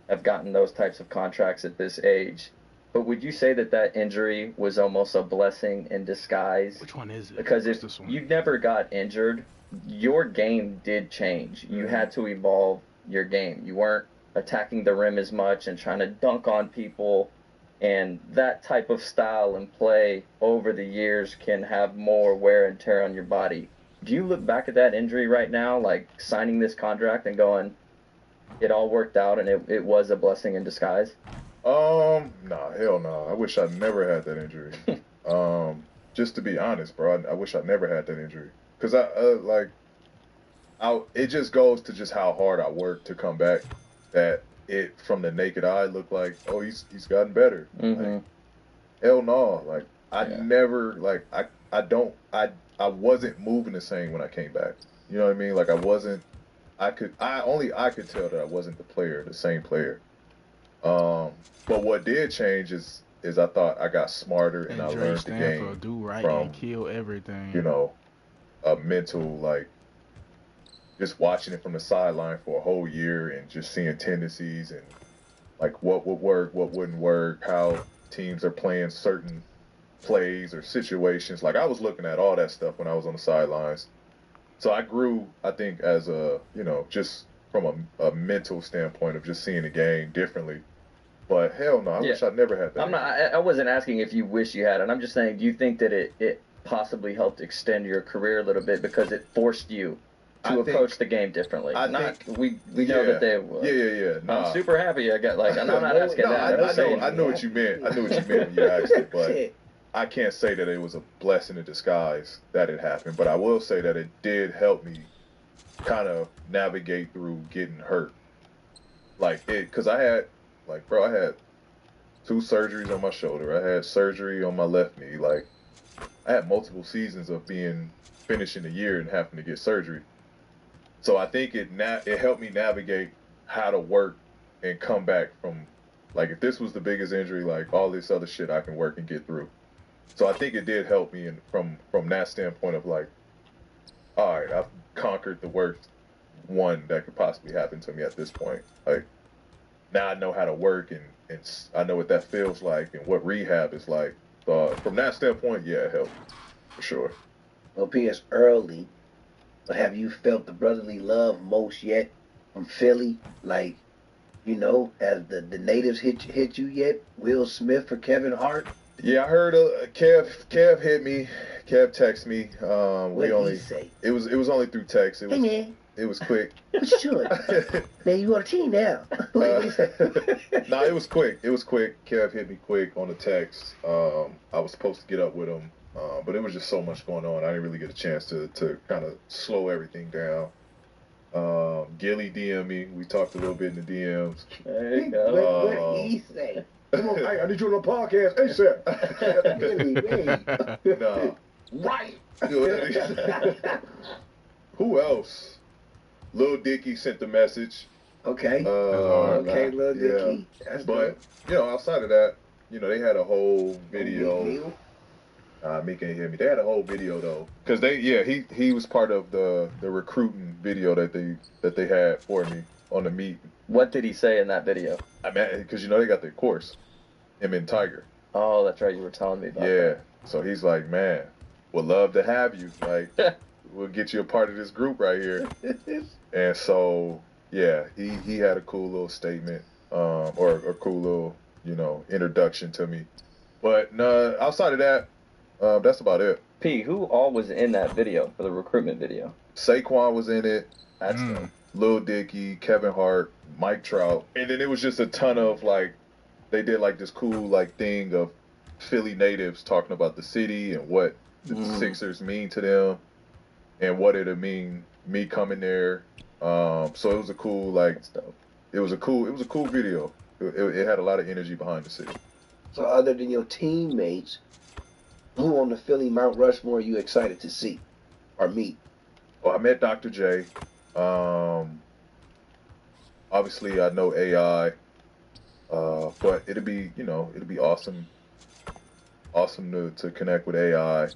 have gotten those types of contracts at this age. But would you say that injury was almost a blessing in disguise? Which one is it? Because What's if this one? you never got injured, your game did change. You had to evolve your game. You weren't attacking the rim as much and trying to dunk on people. And that type of style and play over the years can have more wear and tear on your body. Do you look back at that injury right now, like signing this contract and going, it all worked out and it was a blessing in disguise? Nah, hell no. I wish I never had that injury. Just to be honest, bro, I wish I never had that injury. Cause it just goes to just how hard I worked to come back. That it, from the naked eye, looked like, oh, he's gotten better. Like, hell no. Like, I never, like, I wasn't moving the same when I came back. You know what I mean? Like, I could tell that I wasn't the same player. But what did change is I thought I got smarter and I learned the game do right from, and kill everything. A mental, like, just watching it from the sideline for a whole year and just seeing tendencies and, like, what would work, what wouldn't work, how teams are playing certain plays or situations. Like, I was looking at all that stuff when I was on the sidelines. So I grew, I think, as a, just from a mental standpoint of just seeing the game differently. But hell no, I wish I never had that. I wasn't asking if you wish you had it. I'm just saying, do you think that it possibly helped extend your career a little bit because it forced you to approach the game differently? We know that they. Yeah. Nah. I'm super happy. I'm not asking that. I know what you meant. I knew what you meant when you asked it, but I can't say that it was a blessing in disguise that it happened. But I will say that it did help me kind of navigate through getting hurt. Because I had 2 surgeries on my shoulder. I had surgery on my left knee. Like, I had multiple seasons of finishing the year and having to get surgery. So I think it helped me navigate how to work and come back from, like, if this was the biggest injury, like, all this other shit I can work and get through. So I think it did help me from that standpoint of, like, all right, I've conquered the worst one that could possibly happen to me at this point. Like, now I know how to work and I know what that feels like and what rehab is like. From that standpoint, yeah, it helped for sure. Well, P.S. early, but have you felt the brotherly love most yet from Philly? Like, you know, has the natives hit you yet? Will Smith for Kevin Hart? Yeah, I heard Kev hit me. Kev texted me. What did he say? It was only through text. Hey man, it was quick. What you doing? Man, you on a team now. Nah, it was quick. Kev hit me quick on the text. I was supposed to get up with him, but it was just so much going on. I didn't really get a chance to kind of slow everything down. Gilly DM'd me. We talked a little bit in the DMs. There you go. What did he say? Come on, I need you on the podcast ASAP. Really? Nah. Right. Who else? Lil Dicky sent the message. Okay. Okay, Lil Dicky. Yeah. But, outside of that, they had a whole video. Me can't hear me. They had a whole video though, because he was part of the recruiting video that they had for me on the meet. What did he say in that video? I mean, because they got their course, him and Tiger. Oh, that's right. You were telling me about that. Yeah. So he's like, man, would love to have you. Like, we'll get you a part of this group right here. And so, yeah, he had a cool little statement, or a cool little, introduction to me. But no, outside of that, that's about it. P, who all was in that video for the recruitment video? Saquon was in it. That's Lil Dicky, Kevin Hart, Mike Trout, and then it was just a ton of they did this cool thing of Philly natives talking about the city and what the Sixers mean to them and what it'll mean me coming there. So it was a cool it was a cool video. It had a lot of energy behind the city. So other than your teammates, who on the Philly Mount Rushmore are you excited to see or meet? Well, I met Dr. J. Obviously I know AI, but it'd be awesome to connect with AI.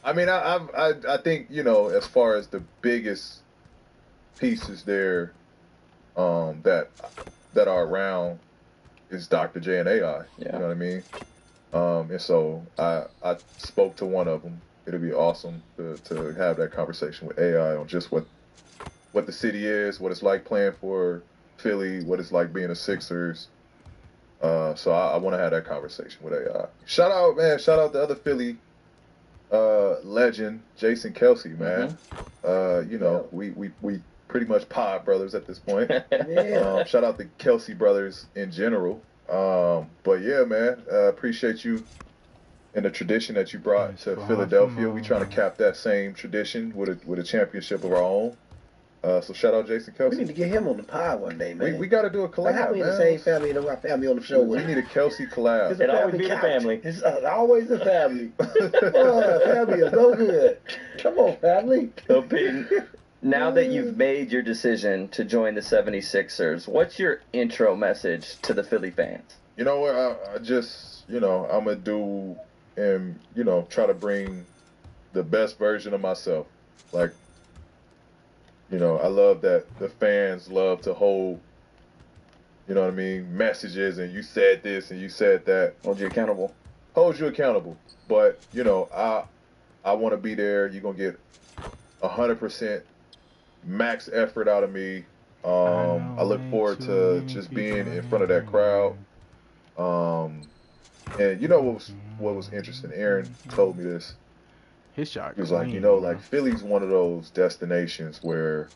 I mean, I think, as far as the biggest pieces there, that are around is Dr. J and AI. Yeah. You know what I mean? And so I spoke to one of them. It'd be awesome to have that conversation with AI on just what the city is, what it's like playing for Philly, what it's like being a Sixers. So I want to have that conversation with AI. Shout out the other Philly legend, Jason Kelsey, man. We pretty much pod brothers at this point. Yeah. Shout out the Kelsey brothers in general. But yeah, man, appreciate you and the tradition that you brought to Philadelphia. We trying to cap that same tradition with a championship of our own. So shout out Jason Kelsey. We need to get him on the pod one day, man. We got to do a collab, How we in man. the same family and our family on the show with We need a Kelsey collab. It's a It always family be the couch. family. It's always the family. Oh, family is so good. Come on, family. So, P, now that you've made your decision to join the 76ers, what's your intro message to the Philly fans? You know what? I just, I'm going to do and, try to bring the best version of myself. I love that the fans love to hold, messages and you said this and you said that. Hold you accountable. Hold you accountable. But, I want to be there. You're going to get 100% max effort out of me. I look forward to just being in front of that crowd. And you know what was interesting? Aaron told me this. His shot. He was like, you know, like Philly's one of those destinations where,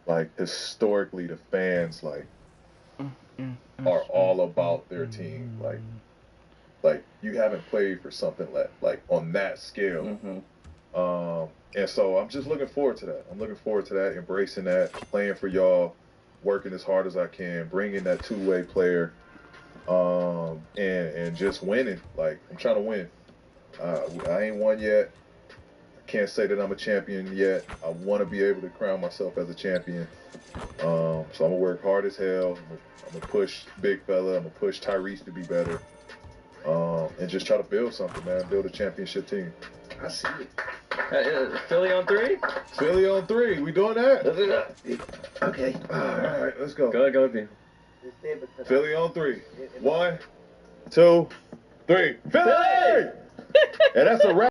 like, historically the fans like are all about their team. Like you haven't played for something like on that scale. And so I'm just looking forward to that. I'm looking forward to that, embracing that, playing for y'all, working as hard as I can, bringing that two-way player, and just winning. Like, I'm trying to win. I ain't won yet. I can't say that I'm a champion yet. I want to be able to crown myself as a champion. So I'm gonna work hard as hell. I'm gonna push Big Fella. I'm gonna push Tyrese to be better, and just try to build something, man. Build a championship team. I see it. Philly on 3? Philly on 3. We doing that? Let's do that. Okay. All right, let's go. Go, B. Philly on 3. 1, 2, 3. Philly! And that's a wrap.